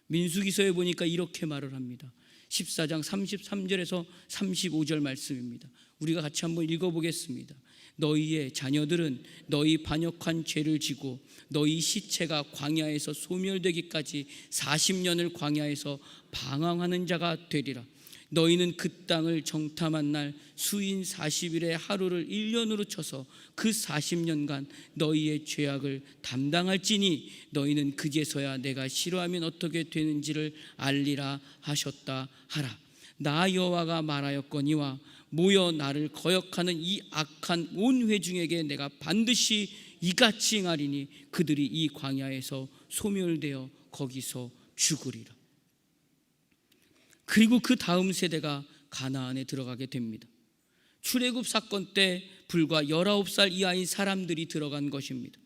민수기서에 보니까 이렇게 말을 합니다. 14장 33절에서 35절 말씀입니다. 우리가 같이 한번 읽어보겠습니다. 너희의 자녀들은 너희 반역한 죄를 지고 너희 시체가 광야에서 소멸되기까지 40년을 광야에서 방황하는 자가 되리라. 너희는 그 땅을 정탐한 날 수인 40일의 하루를 1년으로 쳐서 그 40년간 너희의 죄악을 담당할지니 너희는 그제서야 내가 싫어하면 어떻게 되는지를 알리라 하셨다 하라. 나 여호와가 말하였거니와 모여 나를 거역하는 이 악한 온 회중에게 내가 반드시 이같이 행하리니 그들이 이 광야에서 소멸되어 거기서 죽으리라. 그리고 그 다음 세대가 가나안에 들어가게 됩니다. 출애굽 사건 때 불과 19살 이하인 사람들이 들어간 것입니다.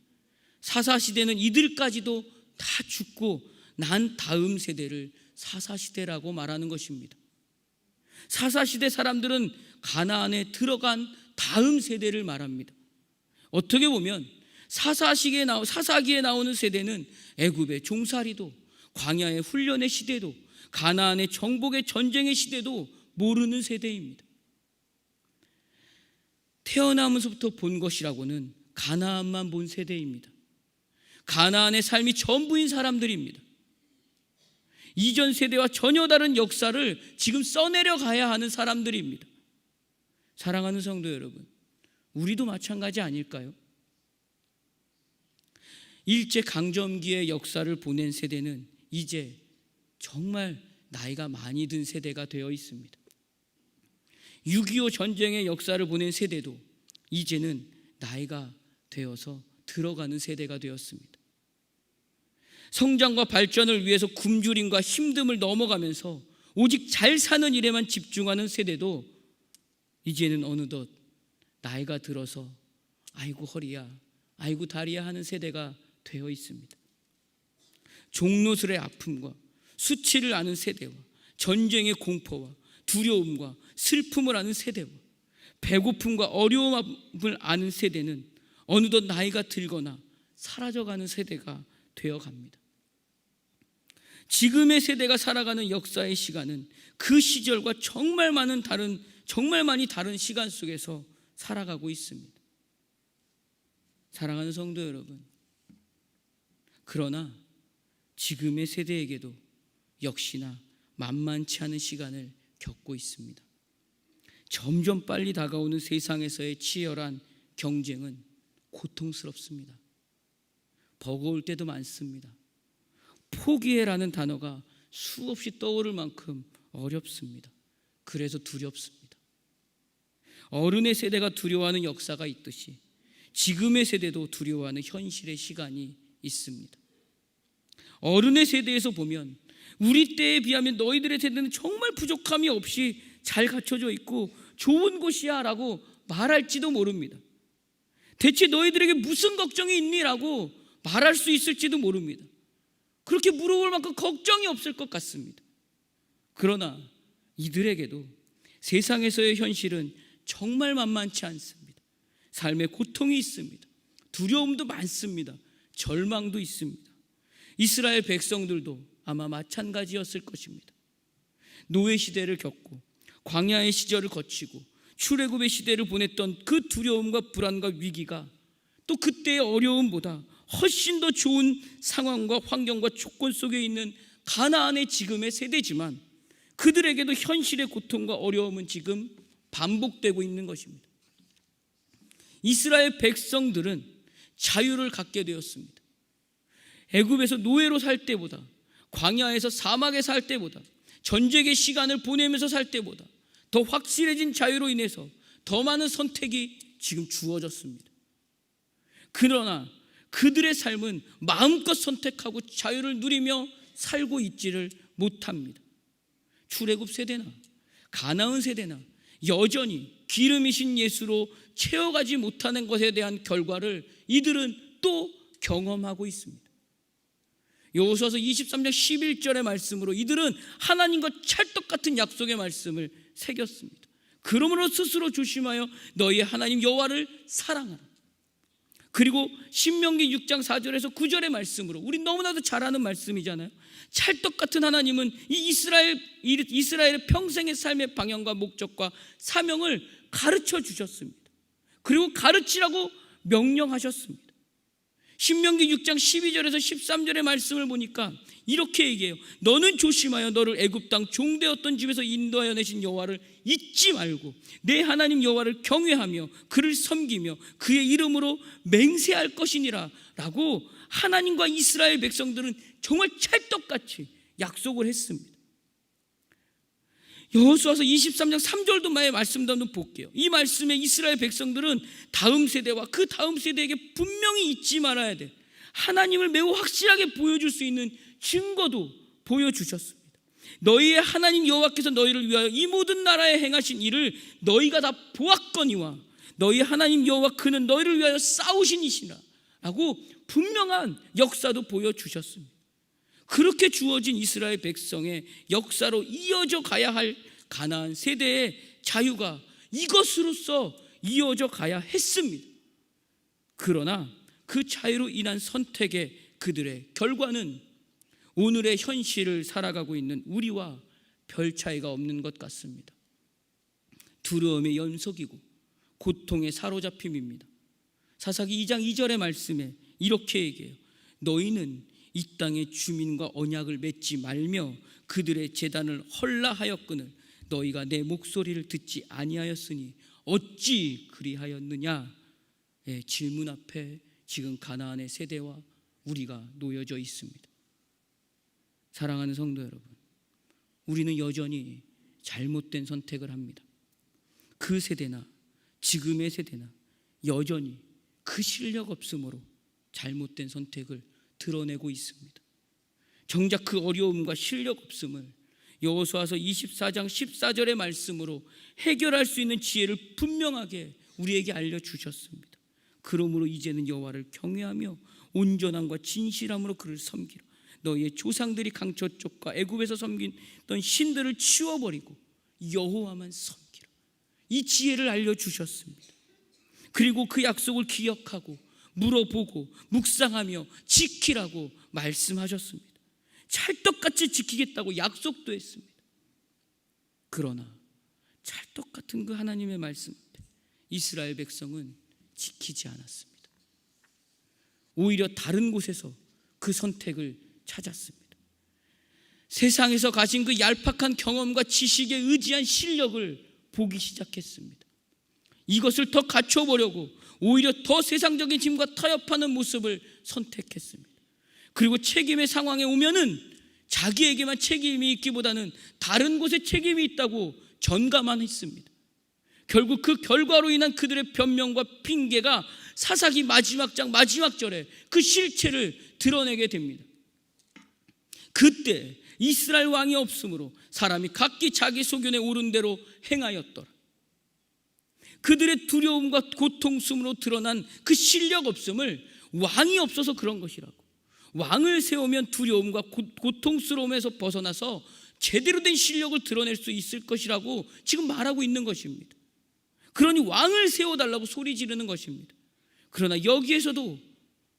사사시대는 이들까지도 다 죽고 난 다음 세대를 사사시대라고 말하는 것입니다. 사사시대 사람들은 가나안에 들어간 다음 세대를 말합니다. 어떻게 보면 사사기에 나오는 세대는 애굽의 종살이도 광야의 훈련의 시대도 가나안의 정복의 전쟁의 시대도 모르는 세대입니다. 태어나면서부터 본 것이라고는 가나안만 본 세대입니다. 가나안의 삶이 전부인 사람들입니다. 이전 세대와 전혀 다른 역사를 지금 써내려 가야 하는 사람들입니다. 사랑하는 성도 여러분, 우리도 마찬가지 아닐까요? 일제강점기의 역사를 보낸 세대는 이제 정말 나이가 많이 든 세대가 되어 있습니다. 6.25 전쟁의 역사를 보낸 세대도 이제는 나이가 되어서 들어가는 세대가 되었습니다. 성장과 발전을 위해서 굶주림과 힘듦을 넘어가면서 오직 잘 사는 일에만 집중하는 세대도 이제는 어느덧 나이가 들어서 아이고 허리야, 아이고 다리야 하는 세대가 되어 있습니다. 종로술의 아픔과 수치를 아는 세대와 전쟁의 공포와 두려움과 슬픔을 아는 세대와 배고픔과 어려움을 아는 세대는 어느덧 나이가 들거나 사라져가는 세대가 되어갑니다. 지금의 세대가 살아가는 역사의 시간은 그 시절과 정말 많이 다른 시간 속에서 살아가고 있습니다. 사랑하는 성도 여러분, 그러나 지금의 세대에게도 역시나 만만치 않은 시간을 겪고 있습니다. 점점 빨리 다가오는 세상에서의 치열한 경쟁은 고통스럽습니다. 버거울 때도 많습니다. 포기해라는 단어가 수없이 떠오를 만큼 어렵습니다. 그래서 두렵습니다. 어른의 세대가 두려워하는 역사가 있듯이 지금의 세대도 두려워하는 현실의 시간이 있습니다. 어른의 세대에서 보면 우리 때에 비하면 너희들의 세대는 정말 부족함이 없이 잘 갖춰져 있고 좋은 곳이야 라고 말할지도 모릅니다. 대체 너희들에게 무슨 걱정이 있니? 라고 말할 수 있을지도 모릅니다. 그렇게 물어볼 만큼 걱정이 없을 것 같습니다. 그러나 이들에게도 세상에서의 현실은 정말 만만치 않습니다. 삶의 고통이 있습니다. 두려움도 많습니다. 절망도 있습니다. 이스라엘 백성들도 아마 마찬가지였을 것입니다. 노예 시대를 겪고 광야의 시절을 거치고 출애굽의 시대를 보냈던 그 두려움과 불안과 위기가 또 그때의 어려움보다 훨씬 더 좋은 상황과 환경과 조건 속에 있는 가나안의 지금의 세대지만 그들에게도 현실의 고통과 어려움은 지금 반복되고 있는 것입니다. 이스라엘 백성들은 자유를 갖게 되었습니다. 애굽에서 노예로 살 때보다, 광야에서 사막에 살 때보다, 전쟁의 시간을 보내면서 살 때보다 더 확실해진 자유로 인해서 더 많은 선택이 지금 주어졌습니다. 그러나 그들의 삶은 마음껏 선택하고 자유를 누리며 살고 있지를 못합니다. 출애굽 세대나 가나안 세대나 여전히 기름이신 예수로 채워가지 못하는 것에 대한 결과를 이들은 또 경험하고 있습니다. 여호수아서 23장 11절의 말씀으로 이들은 하나님과 찰떡 같은 약속의 말씀을 새겼습니다. 그러므로 스스로 조심하여 너희의 하나님 여호와를 사랑하라. 그리고 신명기 6장 4절에서 9절의 말씀으로 우리 너무나도 잘 아는 말씀이잖아요. 찰떡 같은 하나님은 이 이스라엘의 평생의 삶의 방향과 목적과 사명을 가르쳐 주셨습니다. 그리고 가르치라고 명령하셨습니다. 신명기 6장 12절에서 13절의 말씀을 보니까 이렇게 얘기해요. 너는 조심하여 너를 애굽 땅 종되었던 집에서 인도하여 내신 여호와를 잊지 말고 내 하나님 여호와를 경외하며 그를 섬기며 그의 이름으로 맹세할 것이니라 라고 하나님과 이스라엘 백성들은 정말 찰떡같이 약속을 했습니다. 여호수아서 23장 3절도 말씀도 한번 볼게요. 이 말씀에 이스라엘 백성들은 다음 세대와 그 다음 세대에게 분명히 잊지 말아야 돼 하나님을 매우 확실하게 보여줄 수 있는 증거도 보여주셨습니다. 너희의 하나님 여호와께서 너희를 위하여 이 모든 나라에 행하신 일을 너희가 다 보았거니와 너희 하나님 여호와 그는 너희를 위하여 싸우신 이시라 라고 분명한 역사도 보여주셨습니다. 그렇게 주어진 이스라엘 백성의 역사로 이어져 가야 할 가나안 세대의 자유가 이것으로서 이어져 가야 했습니다. 그러나 그 자유로 인한 선택의 그들의 결과는 오늘의 현실을 살아가고 있는 우리와 별 차이가 없는 것 같습니다. 두려움의 연속이고 고통의 사로잡힘입니다. 사사기 2장 2절의 말씀에 이렇게 얘기해요. 너희는 이 땅의 주민과 언약을 맺지 말며 그들의 제단을 헐라하였거늘 너희가 내 목소리를 듣지 아니하였으니 어찌 그리하였느냐. 질문 앞에 지금 가나안의 세대와 우리가 놓여져 있습니다. 사랑하는 성도 여러분, 우리는 여전히 잘못된 선택을 합니다. 그 세대나 지금의 세대나 여전히 그 실력 없음으로 잘못된 선택을 드러내고 있습니다. 정작 그 어려움과 실력 없음을 여호수아서 24장 14절의 말씀으로 해결할 수 있는 지혜를 분명하게 우리에게 알려주셨습니다. 그러므로 이제는 여호와를 경외하며 온전함과 진실함으로 그를 섬기라. 너희의 조상들이 강처 쪽과 애굽에서 섬기던 신들을 치워버리고 여호와만 섬기라. 이 지혜를 알려주셨습니다. 그리고 그 약속을 기억하고 물어보고 묵상하며 지키라고 말씀하셨습니다. 찰떡같이 지키겠다고 약속도 했습니다. 그러나 찰떡같은 그 하나님의 말씀 앞에 이스라엘 백성은 지키지 않았습니다. 오히려 다른 곳에서 그 선택을 찾았습니다. 세상에서 가진 그 얄팍한 경험과 지식에 의지한 실력을 보기 시작했습니다. 이것을 더 갖춰보려고 오히려 더 세상적인 짐과 타협하는 모습을 선택했습니다. 그리고 책임의 상황에 오면은 자기에게만 책임이 있기보다는 다른 곳에 책임이 있다고 전가만 했습니다. 결국 그 결과로 인한 그들의 변명과 핑계가 사사기 마지막 장 마지막 절에 그 실체를 드러내게 됩니다. 그때 이스라엘 왕이 없으므로 사람이 각기 자기 소견에 오른 대로 행하였더라. 그들의 두려움과 고통스러움으로 드러난 그 실력 없음을 왕이 없어서 그런 것이라고. 왕을 세우면 두려움과 고통스러움에서 벗어나서 제대로 된 실력을 드러낼 수 있을 것이라고 지금 말하고 있는 것입니다. 그러니 왕을 세워달라고 소리 지르는 것입니다. 그러나 여기에서도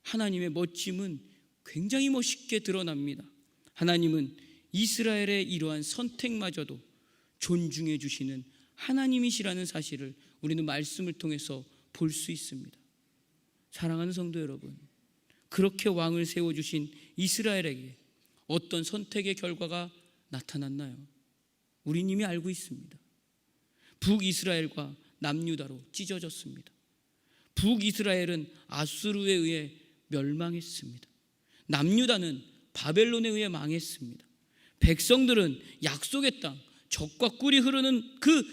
하나님의 멋짐은 굉장히 멋있게 드러납니다. 하나님은 이스라엘의 이러한 선택마저도 존중해 주시는 하나님이시라는 사실을 우리는 말씀을 통해서 볼 수 있습니다. 사랑하는 성도 여러분, 그렇게 왕을 세워주신 이스라엘에게 어떤 선택의 결과가 나타났나요? 우린 이미 알고 있습니다. 북이스라엘과 남유다로 찢어졌습니다. 북이스라엘은 아수르에 의해 멸망했습니다. 남유다는 바벨론에 의해 망했습니다. 백성들은 약속의 땅, 젖과 꿀이 흐르는 그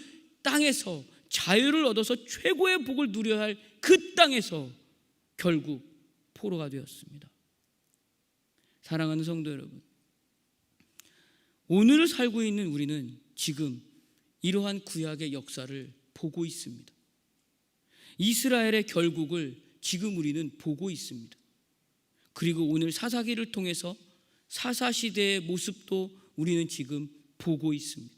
땅에서 자유를 얻어서 최고의 복을 누려야 할 그 땅에서 결국 포로가 되었습니다. 사랑하는 성도 여러분, 오늘을 살고 있는 우리는 지금 이러한 구약의 역사를 보고 있습니다. 이스라엘의 결국을 지금 우리는 보고 있습니다. 그리고 오늘 사사기를 통해서 사사시대의 모습도 우리는 지금 보고 있습니다.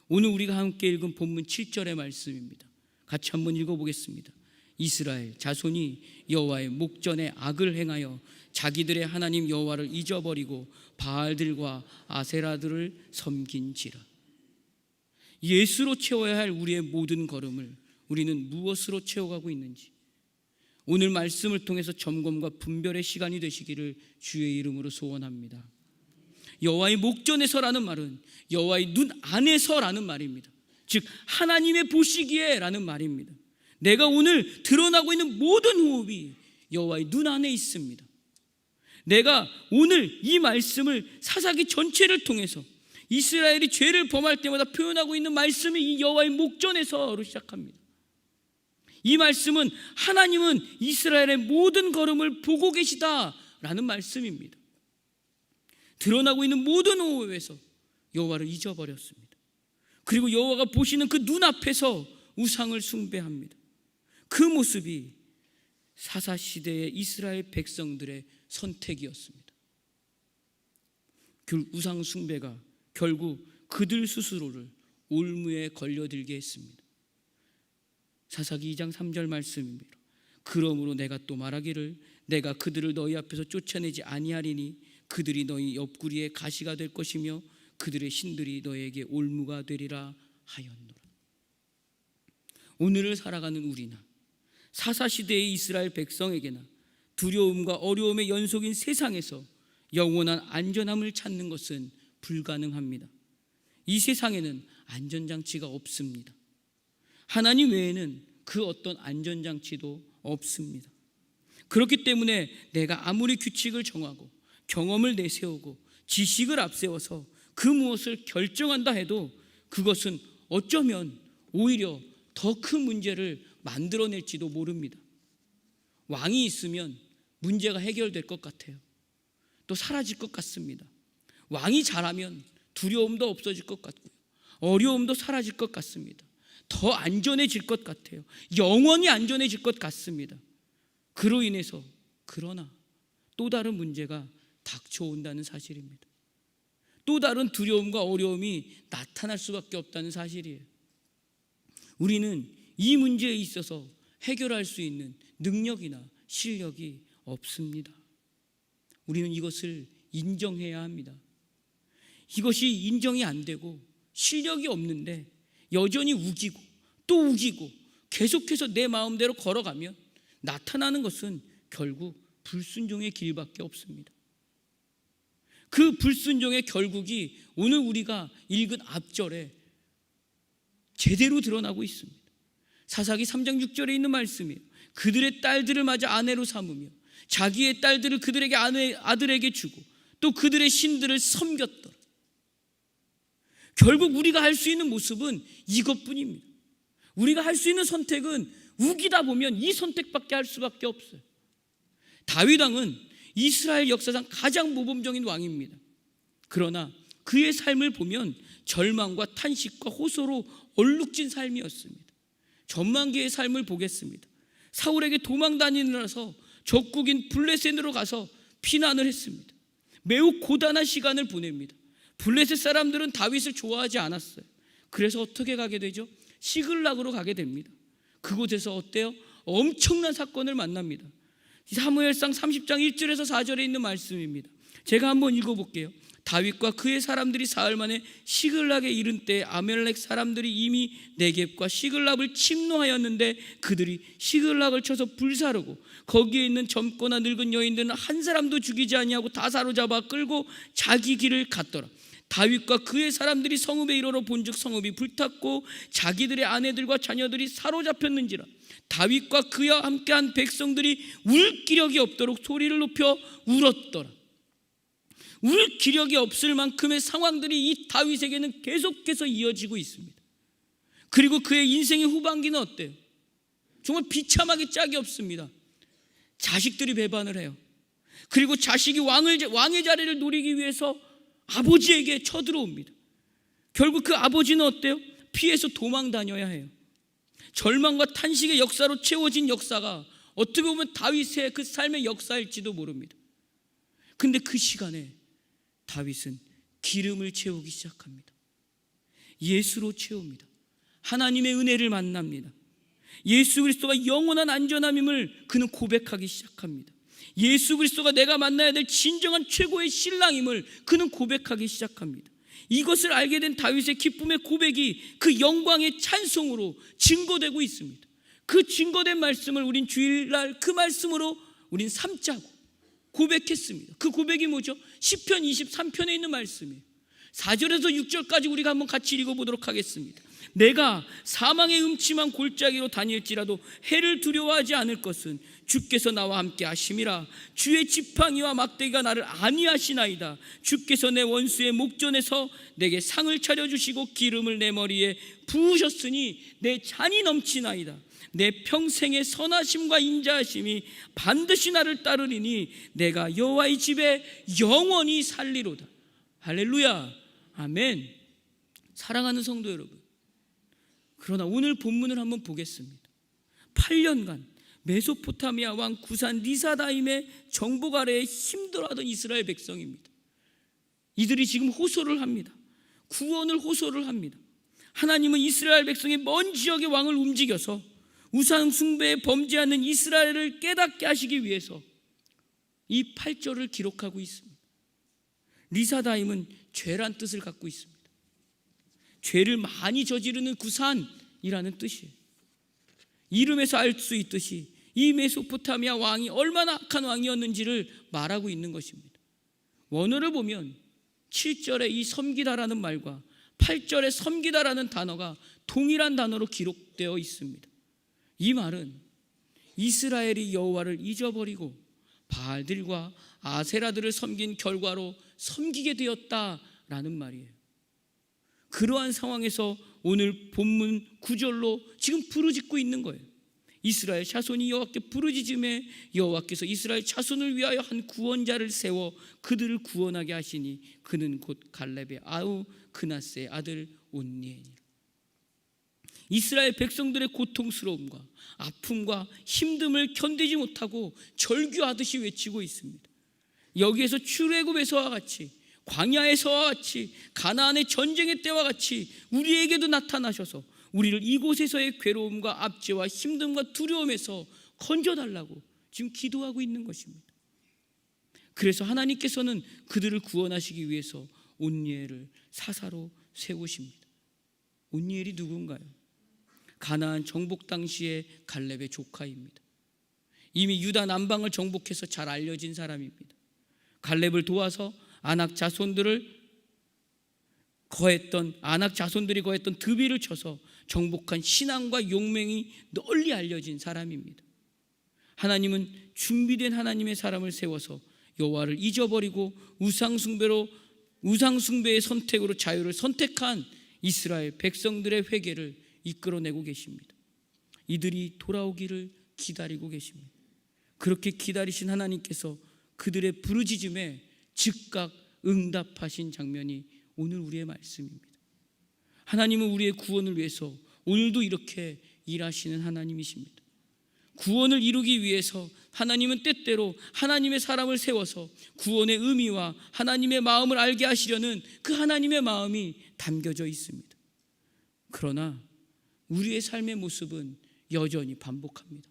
오늘 우리가 함께 읽은 본문 7절의 말씀입니다. 같이 한번 읽어보겠습니다. 이스라엘 자손이 여호와의 목전에 악을 행하여 자기들의 하나님 여호와를 잊어버리고 바알들과 아세라들을 섬긴지라. 예수로 채워야 할 우리의 모든 걸음을 우리는 무엇으로 채워가고 있는지 오늘 말씀을 통해서 점검과 분별의 시간이 되시기를 주의 이름으로 소원합니다. 여호와의 목전에서라는 말은 여호와의 눈 안에서라는 말입니다. 즉 하나님의 보시기에 라는 말입니다. 내가 오늘 드러나고 있는 모든 호흡이 여호와의 눈 안에 있습니다. 내가 오늘 이 말씀을 사사기 전체를 통해서 이스라엘이 죄를 범할 때마다 표현하고 있는 말씀이 이 여호와의 목전에서로 시작합니다. 이 말씀은 하나님은 이스라엘의 모든 걸음을 보고 계시다라는 말씀입니다. 드러나고 있는 모든 호흡에서 여호와를 잊어버렸습니다. 그리고 여호와가 보시는 그 눈앞에서 우상을 숭배합니다. 그 모습이 사사시대의 이스라엘 백성들의 선택이었습니다. 그 우상 숭배가 결국 그들 스스로를 올무에 걸려들게 했습니다. 사사기 2장 3절 말씀입니다. 그러므로 내가 또 말하기를 내가 그들을 너희 앞에서 쫓아내지 아니하리니 그들이 너희 옆구리에 가시가 될 것이며 그들의 신들이 너에게 올무가 되리라 하였노라. 오늘을 살아가는 우리나 사사시대의 이스라엘 백성에게나 두려움과 어려움의 연속인 세상에서 영원한 안전함을 찾는 것은 불가능합니다. 이 세상에는 안전장치가 없습니다. 하나님 외에는 그 어떤 안전장치도 없습니다. 그렇기 때문에 내가 아무리 규칙을 정하고 경험을 내세우고 지식을 앞세워서 그 무엇을 결정한다 해도 그것은 어쩌면 오히려 더 큰 문제를 만들어낼지도 모릅니다. 왕이 있으면 문제가 해결될 것 같아요. 또 사라질 것 같습니다. 왕이 잘하면 두려움도 없어질 것 같고요. 어려움도 사라질 것 같습니다. 더 안전해질 것 같아요. 영원히 안전해질 것 같습니다. 그로 인해서 그러나 또 다른 문제가 닥쳐온다는 사실입니다. 또 다른 두려움과 어려움이 나타날 수밖에 없다는 사실이에요. 우리는 이 문제에 있어서 해결할 수 있는 능력이나 실력이 없습니다. 우리는 이것을 인정해야 합니다. 이것이 인정이 안 되고 실력이 없는데 여전히 우기고 또 우기고 계속해서 내 마음대로 걸어가면 나타나는 것은 결국 불순종의 길밖에 없습니다. 그 불순종의 결국이 오늘 우리가 읽은 앞절에 제대로 드러나고 있습니다. 사사기 3장 6절에 있는 말씀이에요. 그들의 딸들을 맞아 아내로 삼으며 자기의 딸들을 그들에게 아들에게 주고 또 그들의 신들을 섬겼더라. 결국 우리가 할 수 있는 모습은 이것뿐입니다. 우리가 할 수 있는 선택은 우기다 보면 이 선택밖에 할 수밖에 없어요. 다윗 왕은 이스라엘 역사상 가장 모범적인 왕입니다. 그러나 그의 삶을 보면 절망과 탄식과 호소로 얼룩진 삶이었습니다. 전만기의 삶을 보겠습니다. 사울에게 도망 다니느라서 적국인 블레셋으로 가서 피난을 했습니다. 매우 고단한 시간을 보냅니다. 블레셋 사람들은 다윗을 좋아하지 않았어요. 그래서 어떻게 가게 되죠? 시글락으로 가게 됩니다. 그곳에서 어때요? 엄청난 사건을 만납니다. 사무엘상 30장 1절에서 4절에 있는 말씀입니다. 제가 한번 읽어볼게요. 다윗과 그의 사람들이 사흘 만에 시글락에 이른 때에 아멜렉 사람들이 이미 네겝과 시글락을 침노하였는데 그들이 시글락을 쳐서 불사르고 거기에 있는 젊거나 늙은 여인들은 한 사람도 죽이지 아니하고 다 사로잡아 끌고 자기 길을 갔더라. 다윗과 그의 사람들이 성읍에 이르러 본즉 성읍이 불탔고 자기들의 아내들과 자녀들이 사로잡혔는지라. 다윗과 그와 함께한 백성들이 울 기력이 없도록 소리를 높여 울었더라. 울 기력이 없을 만큼의 상황들이 이 다윗에게는 계속해서 이어지고 있습니다. 그리고 그의 인생의 후반기는 어때요? 정말 비참하게 짝이 없습니다. 자식들이 배반을 해요. 그리고 자식이 왕의 자리를 노리기 위해서 아버지에게 쳐들어옵니다. 결국 그 아버지는 어때요? 피해서 도망 다녀야 해요. 절망과 탄식의 역사로 채워진 역사가 어떻게 보면 다윗의 그 삶의 역사일지도 모릅니다. 근데 그 시간에 다윗은 기름을 채우기 시작합니다. 예수로 채웁니다. 하나님의 은혜를 만납니다. 예수 그리스도가 영원한 안전함임을 그는 고백하기 시작합니다. 예수 그리스도가 내가 만나야 될 진정한 최고의 신랑임을 그는 고백하기 시작합니다. 이것을 알게 된 다윗의 기쁨의 고백이 그 영광의 찬송으로 증거되고 있습니다. 그 증거된 말씀을 우린 주일날 그 말씀으로 우린 삼자고 고백했습니다. 그 고백이 뭐죠? 시편 23편에 있는 말씀이에요. 4절에서 6절까지 우리가 한번 같이 읽어보도록 하겠습니다. 내가 사망의 음침한 골짜기로 다닐지라도 해를 두려워하지 않을 것은 주께서 나와 함께 하심이라. 주의 지팡이와 막대기가 나를 안위하시나이다. 주께서 내 원수의 목전에서 내게 상을 차려주시고 기름을 내 머리에 부으셨으니 내 잔이 넘치나이다. 내 평생의 선하심과 인자하심이 반드시 나를 따르리니 내가 여호와의 집에 영원히 살리로다. 할렐루야, 아멘. 사랑하는 성도 여러분, 그러나 오늘 본문을 한번 보겠습니다. 8년간 메소포타미아 왕 구산 리사다임의 정복 아래에 힘들어하던 이스라엘 백성입니다. 이들이 지금 호소를 합니다. 구원을 호소를 합니다. 하나님은 이스라엘 백성의 먼 지역의 왕을 움직여서 우상 숭배에 범죄하는 이스라엘을 깨닫게 하시기 위해서 이 8절을 기록하고 있습니다. 리사다임은 죄란 뜻을 갖고 있습니다. 죄를 많이 저지르는 구산이라는 뜻이에요. 이름에서 알 수 있듯이 이 메소포타미아 왕이 얼마나 악한 왕이었는지를 말하고 있는 것입니다. 원어를 보면 7절에 이 섬기다라는 말과 8절에 섬기다라는 단어가 동일한 단어로 기록되어 있습니다. 이 말은 이스라엘이 여호와를 잊어버리고 바알들과 아세라들을 섬긴 결과로 섬기게 되었다라는 말이에요. 그러한 상황에서 오늘 본문 9절로 지금 부르짖고 있는 거예요. 이스라엘 자손이 여호와께 부르짖음에 여호와께서 이스라엘 자손을 위하여 한 구원자를 세워 그들을 구원하게 하시니 그는 곧 갈렙의 아우 그나스의 아들 온니엘이라. 이스라엘 백성들의 고통스러움과 아픔과 힘듦을 견디지 못하고 절규하듯이 외치고 있습니다. 여기에서 출애굽에서와 같이, 광야에서와 같이, 가나안의 전쟁의 때와 같이 우리에게도 나타나셔서 우리를 이곳에서의 괴로움과 압제와 힘듦과 두려움에서 건져달라고 지금 기도하고 있는 것입니다. 그래서 하나님께서는 그들을 구원하시기 위해서 온니엘을 사사로 세우십니다. 온니엘이 누군가요? 가나안 정복 당시의 갈렙의 조카입니다. 이미 유다 남방을 정복해서 잘 알려진 사람입니다. 갈렙을 도와서 아낙 자손들이 거했던 드비를 쳐서 정복한 신앙과 용맹이 널리 알려진 사람입니다. 하나님은 준비된 하나님의 사람을 세워서 여호와를 잊어버리고 우상숭배의 선택으로 자유를 선택한 이스라엘 백성들의 회개를 이끌어내고 계십니다. 이들이 돌아오기를 기다리고 계십니다. 그렇게 기다리신 하나님께서 그들의 부르짖음에 즉각 응답하신 장면이 오늘 우리의 말씀입니다. 하나님은 우리의 구원을 위해서 오늘도 이렇게 일하시는 하나님이십니다. 구원을 이루기 위해서 하나님은 때때로 하나님의 사람을 세워서 구원의 의미와 하나님의 마음을 알게 하시려는 그 하나님의 마음이 담겨져 있습니다. 그러나 우리의 삶의 모습은 여전히 반복합니다.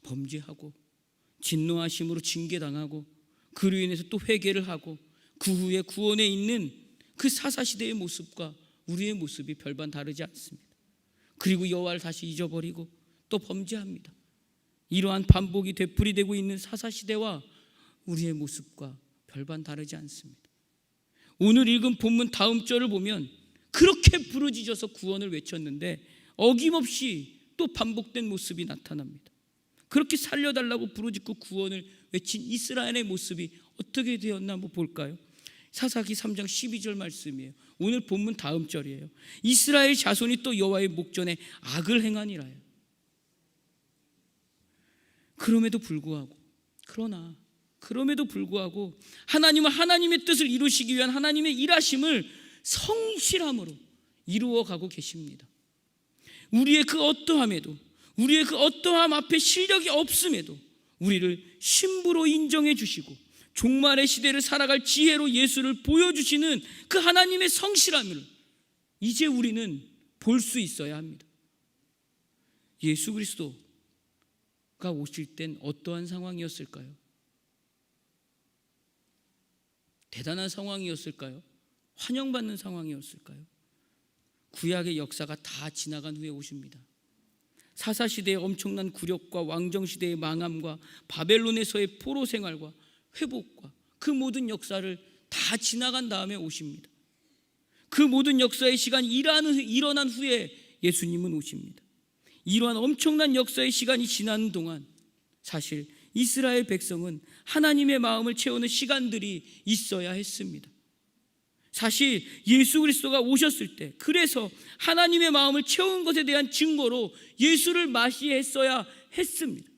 범죄하고 진노하심으로 징계당하고 그로 인해서 또 회개를 하고 그 후에 구원에 있는 그 사사시대의 모습과 우리의 모습이 별반 다르지 않습니다. 그리고 여호와를 다시 잊어버리고 또 범죄합니다. 이러한 반복이 되풀이되고 있는 사사시대와 우리의 모습과 별반 다르지 않습니다. 오늘 읽은 본문 다음 절을 보면 그렇게 부르짖어서 구원을 외쳤는데 어김없이 또 반복된 모습이 나타납니다. 그렇게 살려달라고 부르짖고 구원을 외친 이스라엘의 모습이 어떻게 되었나 한번 볼까요? 사사기 3장 12절 말씀이에요. 오늘 본문 다음 절이에요. 이스라엘 자손이 또 여호와의 목전에 악을 행하니라요. 그럼에도 불구하고 하나님은 하나님의 뜻을 이루시기 위한 하나님의 일하심을 성실함으로 이루어가고 계십니다. 우리의 그 어떠함에도, 우리의 그 어떠함 앞에 실력이 없음에도 우리를 신부로 인정해 주시고 종말의 시대를 살아갈 지혜로 예수를 보여주시는 그 하나님의 성실함을 이제 우리는 볼 수 있어야 합니다. 예수 그리스도가 오실 땐 어떠한 상황이었을까요? 대단한 상황이었을까요? 환영받는 상황이었을까요? 구약의 역사가 다 지나간 후에 오십니다. 사사시대의 엄청난 굴욕과 왕정시대의 망함과 바벨론에서의 포로 생활과 회복과 그 모든 역사를 다 지나간 다음에 오십니다. 그 모든 역사의 시간이 일어난 후에 예수님은 오십니다. 이러한 엄청난 역사의 시간이 지나는 동안 사실 이스라엘 백성은 하나님의 마음을 채우는 시간들이 있어야 했습니다. 사실 예수 그리스도가 오셨을 때 그래서 하나님의 마음을 채운 것에 대한 증거로 예수를 맞이했어야 했습니다.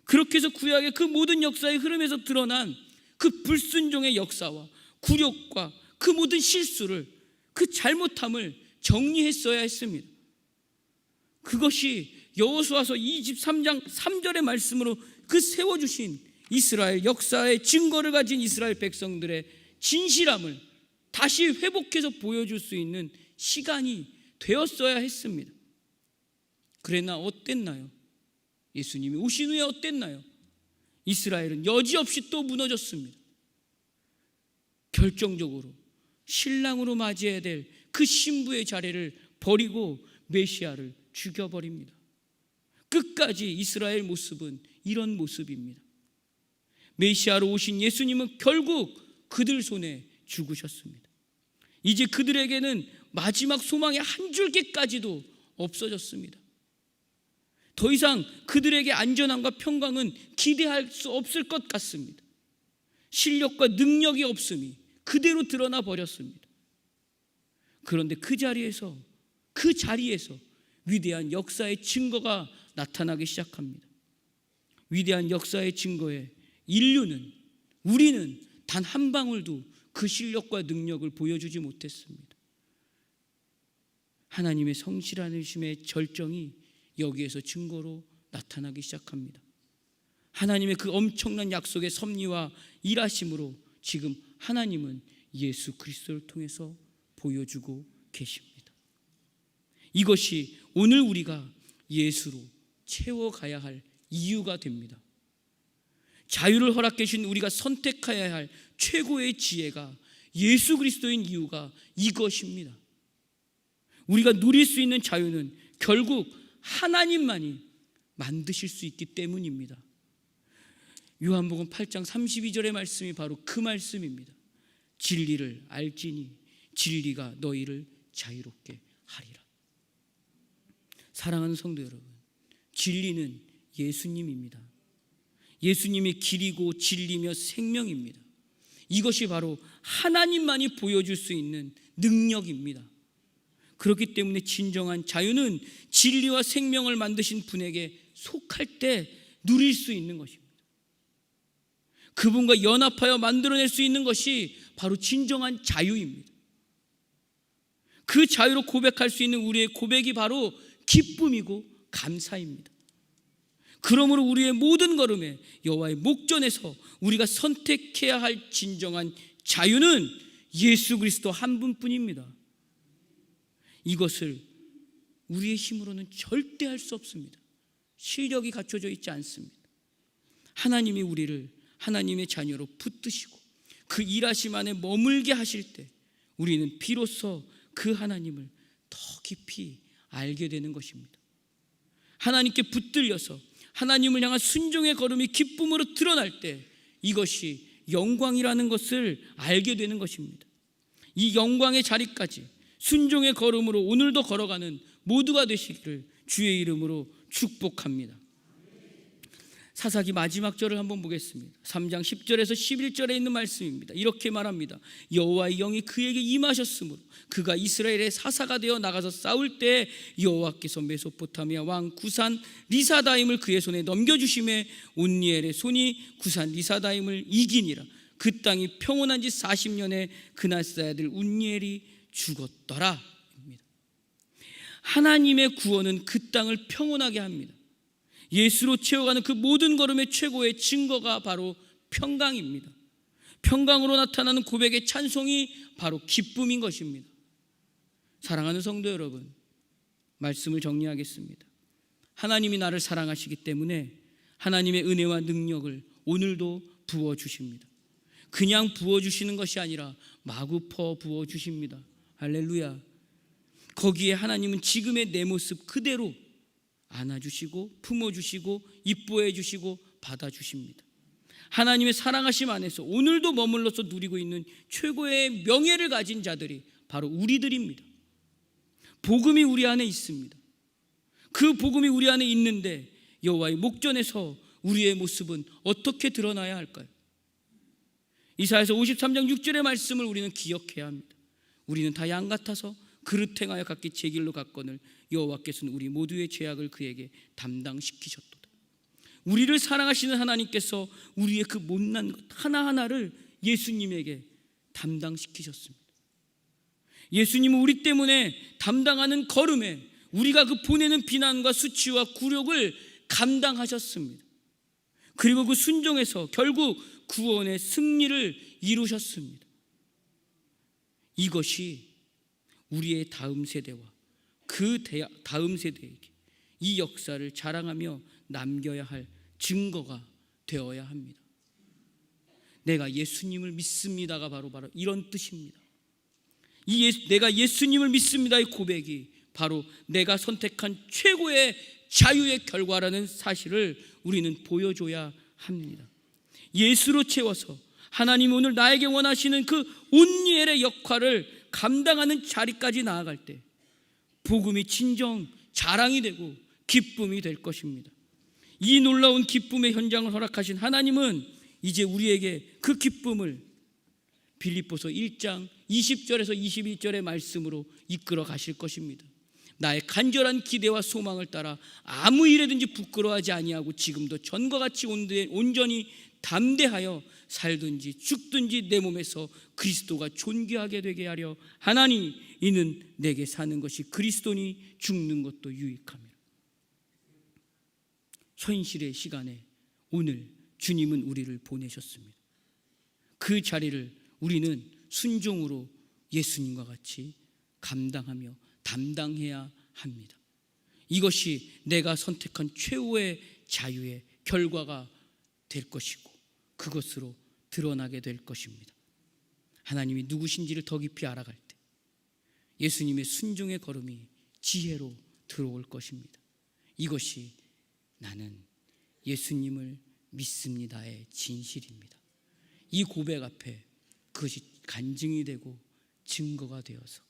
그렇게 해서 구약의 그 모든 역사의 흐름에서 드러난 그 불순종의 역사와 굴욕과 그 모든 실수를, 그 잘못함을 정리했어야 했습니다. 그것이 여호수아서 23장 3절의 말씀으로 그 세워주신 이스라엘 역사의 증거를 가진 이스라엘 백성들의 진실함을 다시 회복해서 보여줄 수 있는 시간이 되었어야 했습니다. 그러나 어땠나요? 예수님이 오신 후에 어땠나요? 이스라엘은 여지없이 또 무너졌습니다. 결정적으로 신랑으로 맞이해야 될 그 신부의 자리를 버리고 메시아를 죽여버립니다. 끝까지 이스라엘 모습은 이런 모습입니다. 메시아로 오신 예수님은 결국 그들 손에 죽으셨습니다. 이제 그들에게는 마지막 소망의 한 줄기까지도 없어졌습니다. 더 이상 그들에게 안전함과 평강은 기대할 수 없을 것 같습니다. 실력과 능력이 없음이 그대로 드러나 버렸습니다. 그런데 그 자리에서 위대한 역사의 증거가 나타나기 시작합니다. 위대한 역사의 증거에 우리는 단 한 방울도 그 실력과 능력을 보여주지 못했습니다. 하나님의 성실하심의 절정이 여기에서 증거로 나타나기 시작합니다. 하나님의 그 엄청난 약속의 섭리와 일하심으로 지금 하나님은 예수 그리스도를 통해서 보여주고 계십니다. 이것이 오늘 우리가 예수로 채워가야 할 이유가 됩니다. 자유를 허락해 주신 우리가 선택해야 할 최고의 지혜가 예수 그리스도인 이유가 이것입니다. 우리가 누릴 수 있는 자유는 결국 하나님만이 만드실 수 있기 때문입니다. 요한복음 8장 32절의 말씀이 바로 그 말씀입니다. 진리를 알지니 진리가 너희를 자유롭게 하리라. 사랑하는 성도 여러분, 진리는 예수님입니다. 예수님이 길이고 진리며 생명입니다. 이것이 바로 하나님만이 보여줄 수 있는 능력입니다. 그렇기 때문에 진정한 자유는 진리와 생명을 만드신 분에게 속할 때 누릴 수 있는 것입니다. 그분과 연합하여 만들어낼 수 있는 것이 바로 진정한 자유입니다. 그 자유로 고백할 수 있는 우리의 고백이 바로 기쁨이고 감사입니다. 그러므로 우리의 모든 걸음에 여호와의 목전에서 우리가 선택해야 할 진정한 자유는 예수 그리스도 한 분뿐입니다. 이것을 우리의 힘으로는 절대 할 수 없습니다. 실력이 갖춰져 있지 않습니다. 하나님이 우리를 하나님의 자녀로 붙드시고 그 일하심 안에 머물게 하실 때 우리는 비로소 그 하나님을 더 깊이 알게 되는 것입니다. 하나님께 붙들려서 하나님을 향한 순종의 걸음이 기쁨으로 드러날 때 이것이 영광이라는 것을 알게 되는 것입니다. 이 영광의 자리까지 순종의 걸음으로 오늘도 걸어가는 모두가 되시기를 주의 이름으로 축복합니다. 사사기 마지막 절을 한번 보겠습니다. 3장 10절에서 11절에 있는 말씀입니다. 이렇게 말합니다. 여호와의 영이 그에게 임하셨으므로 그가 이스라엘의 사사가 되어 나가서 싸울 때 여호와께서 메소포타미아 왕 구산 리사다임을 그의 손에 넘겨주심에 온니엘의 손이 구산 리사다임을 이기니라. 그 땅이 평온한 지 40년에 그나스의 아들 온니엘이 죽었더라. 하나님의 구원은 그 땅을 평온하게 합니다. 예수로 채워가는 그 모든 걸음의 최고의 증거가 바로 평강입니다. 평강으로 나타나는 고백의 찬송이 바로 기쁨인 것입니다. 사랑하는 성도 여러분, 말씀을 정리하겠습니다. 하나님이 나를 사랑하시기 때문에 하나님의 은혜와 능력을 오늘도 부어주십니다. 그냥 부어주시는 것이 아니라 마구 퍼 부어주십니다. 할렐루야. 거기에 하나님은 지금의 내 모습 그대로 안아주시고 품어주시고 이뻐해 주시고 받아주십니다. 하나님의 사랑하심 안에서 오늘도 머물러서 누리고 있는 최고의 명예를 가진 자들이 바로 우리들입니다. 복음이 우리 안에 있습니다. 그 복음이 우리 안에 있는데 여호와의 목전에서 우리의 모습은 어떻게 드러나야 할까요? 이사야서 53장 6절의 말씀을 우리는 기억해야 합니다. 우리는 다 양 같아서 그릇 행하여 각기 제 길로 갔거늘 여호와께서는 우리 모두의 죄악을 그에게 담당시키셨도다. 우리를 사랑하시는 하나님께서 우리의 그 못난 것 하나하나를 예수님에게 담당시키셨습니다. 예수님은 우리 때문에 담당하는 걸음에 우리가 그 보내는 비난과 수치와 굴욕을 감당하셨습니다. 그리고 그 순종에서 결국 구원의 승리를 이루셨습니다. 이것이 우리의 다음 세대와 그 다음 세대에게 이 역사를 자랑하며 남겨야 할 증거가 되어야 합니다. 내가 예수님을 믿습니다가 바로 이런 뜻입니다. 내가 예수님을 믿습니다의 고백이 바로 내가 선택한 최고의 자유의 결과라는 사실을 우리는 보여줘야 합니다. 예수로 채워서 하나님이 오늘 나에게 원하시는 그 온니엘의 역할을 감당하는 자리까지 나아갈 때 복음이 진정 자랑이 되고 기쁨이 될 것입니다. 이 놀라운 기쁨의 현장을 허락하신 하나님은 이제 우리에게 그 기쁨을 빌립보서 1장 20절에서 21절의 말씀으로 이끌어 가실 것입니다. 나의 간절한 기대와 소망을 따라 아무 일에든지 부끄러워하지 아니하고 지금도 전과 같이 온전히 담대하여 살든지 죽든지 내 몸에서 그리스도가 존귀하게 되게 하려 하나니 이는 내게 사는 것이 그리스도니 죽는 것도 유익함이라. 현실의 시간에 오늘 주님은 우리를 보내셨습니다. 그 자리를 우리는 순종으로 예수님과 같이 감당하며 담당해야 합니다. 이것이 내가 선택한 최후의 자유의 결과가 될 것이고 그것으로 드러나게 될 것입니다. 하나님이 누구신지를 더 깊이 알아갈 때 예수님의 순종의 걸음이 지혜로 들어올 것입니다. 이것이 나는 예수님을 믿습니다의 진실입니다. 이 고백 앞에 그것이 간증이 되고 증거가 되어서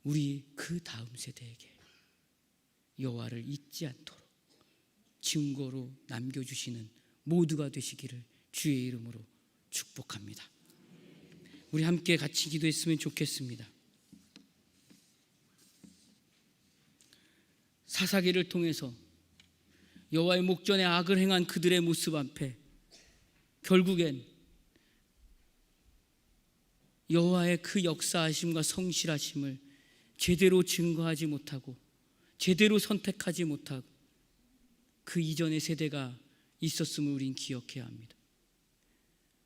우리 그 다음 세대에게 여호와를 잊지 않도록 증거로 남겨주시는 모두가 되시기를 주의 이름으로 축복합니다. 우리 함께 같이 기도했으면 좋겠습니다. 사사기를 통해서 여호와의 목전에 악을 행한 그들의 모습 앞에 결국엔 여호와의 그 역사하심과 성실하심을 제대로 증거하지 못하고 제대로 선택하지 못하고 그 이전의 세대가 있었음을 우린 기억해야 합니다.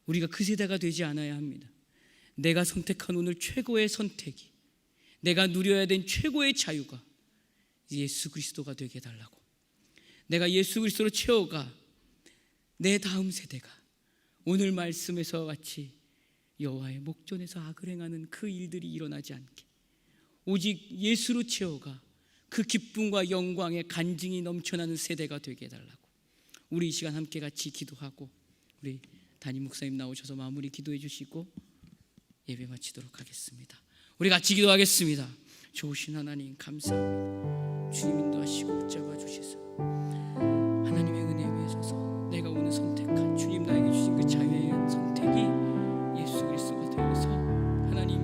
우리가 그 세대가 되지 않아야 합니다. 내가 선택한 오늘 최고의 선택이, 내가 누려야 된 최고의 자유가 예수 그리스도가 되게 해달라고, 내가 예수 그리스도로 채워가 내 다음 세대가 오늘 말씀에서 같이 여호와의 목전에서 악을 행하는 그 일들이 일어나지 않게 오직 예수로 채워가 그 기쁨과 영광의 간증이 넘쳐나는 세대가 되게 해달라고, 우리 이 시간 함께 같이 기도하고 우리 담임 목사님 나오셔서 마무리 기도해 주시고 예배 마치도록 하겠습니다. 우리 같이 기도하겠습니다. 좋으신 하나님 감사합니다. 주님 인도하시고 붙잡아 주셔서 하나님의 은혜 위에 서서 내가 오늘 선택한 주님 나에게 주신 그 자유에 의한 선택이 예수 그리스도가 되어서 하나님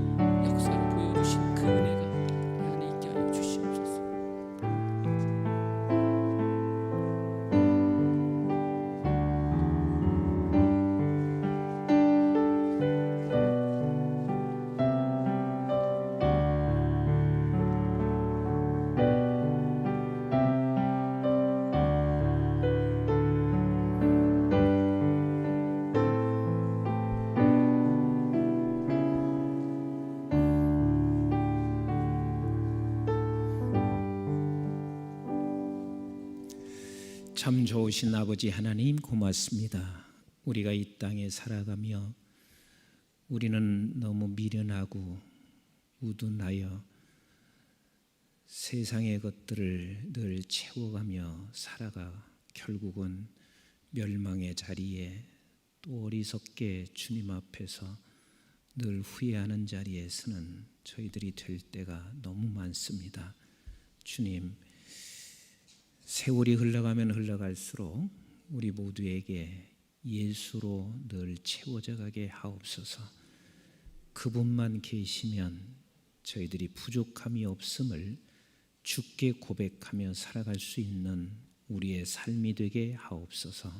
역사로 보여주신 그 은혜가 내 안에 있게 하여 주시옵소서. 참 좋으신 아버지 하나님 고맙습니다. 우리가 이 땅에 살아가며 우리는 너무 미련하고 우둔하여 세상의 것들을 늘 채워가며 살아가 결국은 멸망의 자리에 또 어리석게 주님 앞에서 늘 후회하는 자리에 서는 저희들이 될 때가 너무 많습니다. 주님, 세월이 흘러가면 흘러갈수록 우리 모두에게 예수로 늘 채워져 가게 하옵소서. 그분만 계시면 저희들이 부족함이 없음을 주께 고백하며 살아갈 수 있는 우리의 삶이 되게 하옵소서.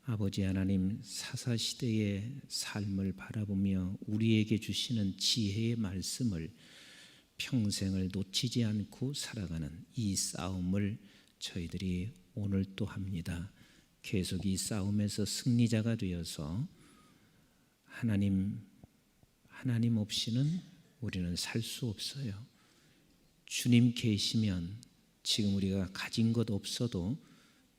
아버지 하나님, 사사시대의 삶을 바라보며 우리에게 주시는 지혜의 말씀을 평생을 놓치지 않고 살아가는 이 싸움을 저희들이 오늘 또 합니다. 계속 이 싸움에서 승리자가 되어서 하나님 없이는 우리는 살 수 없어요. 주님 계시면 지금 우리가 가진 것 없어도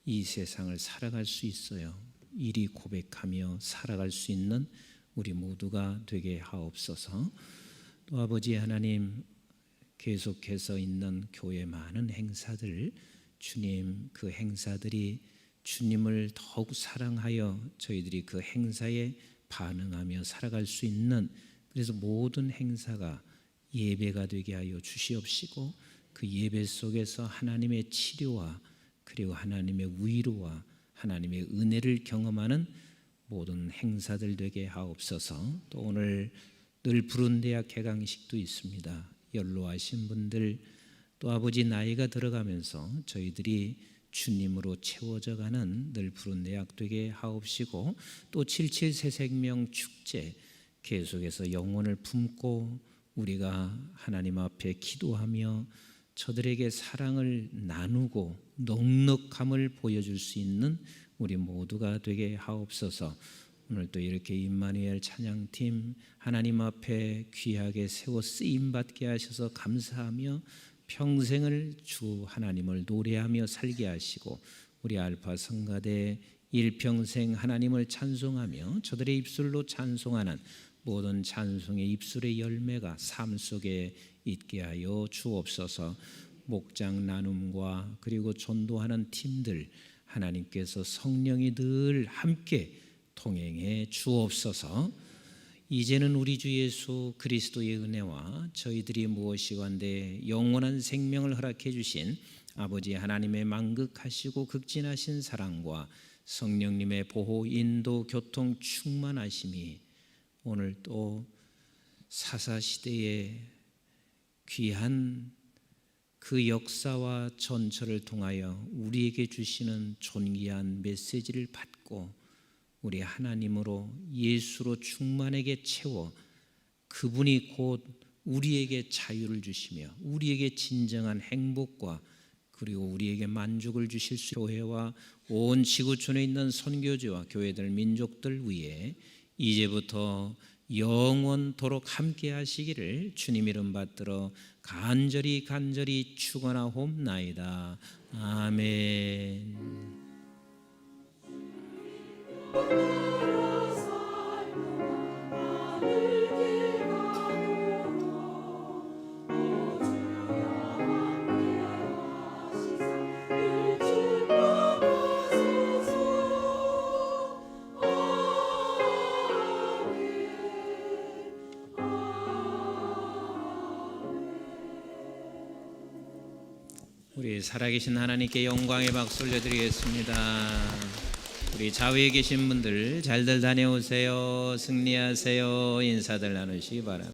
이 세상을 살아갈 수 있어요. 이리 고백하며 살아갈 수 있는 우리 모두가 되게 하옵소서. 또 아버지 하나님, 계속해서 있는 교회 많은 행사들, 주님 그 행사들이 주님을 더욱 사랑하여 저희들이 그 행사에 반응하며 살아갈 수 있는, 그래서 모든 행사가 예배가 되게 하여 주시옵시고 그 예배 속에서 하나님의 치료와 그리고 하나님의 위로와 하나님의 은혜를 경험하는 모든 행사들 되게 하옵소서. 또 오늘 늘 부른 대학 개강식도 있습니다. 연로하신 분들, 또 아버지 나이가 들어가면서 저희들이 주님으로 채워져 가는 늘 부른 대학 되게 하옵시고, 또 77 새생명 축제 계속해서 영혼을 품고 우리가 하나님 앞에 기도하며 저들에게 사랑을 나누고 넉넉함을 보여줄 수 있는 우리 모두가 되게 하옵소서. 오늘 또 이렇게 임마누엘 찬양팀 하나님 앞에 귀하게 세워 쓰임받게 하셔서 감사하며 평생을 주 하나님을 노래하며 살게 하시고, 우리 알파 성가대 일평생 하나님을 찬송하며 저들의 입술로 찬송하는 모든 찬송의 입술의 열매가 삶 속에 있게 하여 주옵소서. 목장 나눔과 그리고 전도하는 팀들, 하나님께서 성령이 늘 함께 동행해 주옵소서. 이제는 우리 주 예수 그리스도의 은혜와 저희들이 무엇이건대 영원한 생명을 허락해 주신 아버지 하나님의 만극하시고 극진하신 사랑과 성령님의 보호, 인도, 교통 충만하심이 오늘 또 사사시대의 귀한 그 역사와 전철을 통하여 우리에게 주시는 존귀한 메시지를 받고 우리 하나님으로 예수로 충만하게 채워 그분이 곧 우리에게 자유를 주시며 우리에게 진정한 행복과 그리고 우리에게 만족을 주실 수 교회와 온 지구촌에 있는 선교지와 교회들 민족들 위에 이제부터 영원토록 함께 하시기를 주님 이름 받들어 간절히 축원하옵나이다. 아멘. 우리 살아계신 하나님께 영광의 박수 올려드리겠습니다. 우리 좌우에 계신 분들 잘들 다녀오세요. 승리하세요. 인사들 나누시기 바랍니다.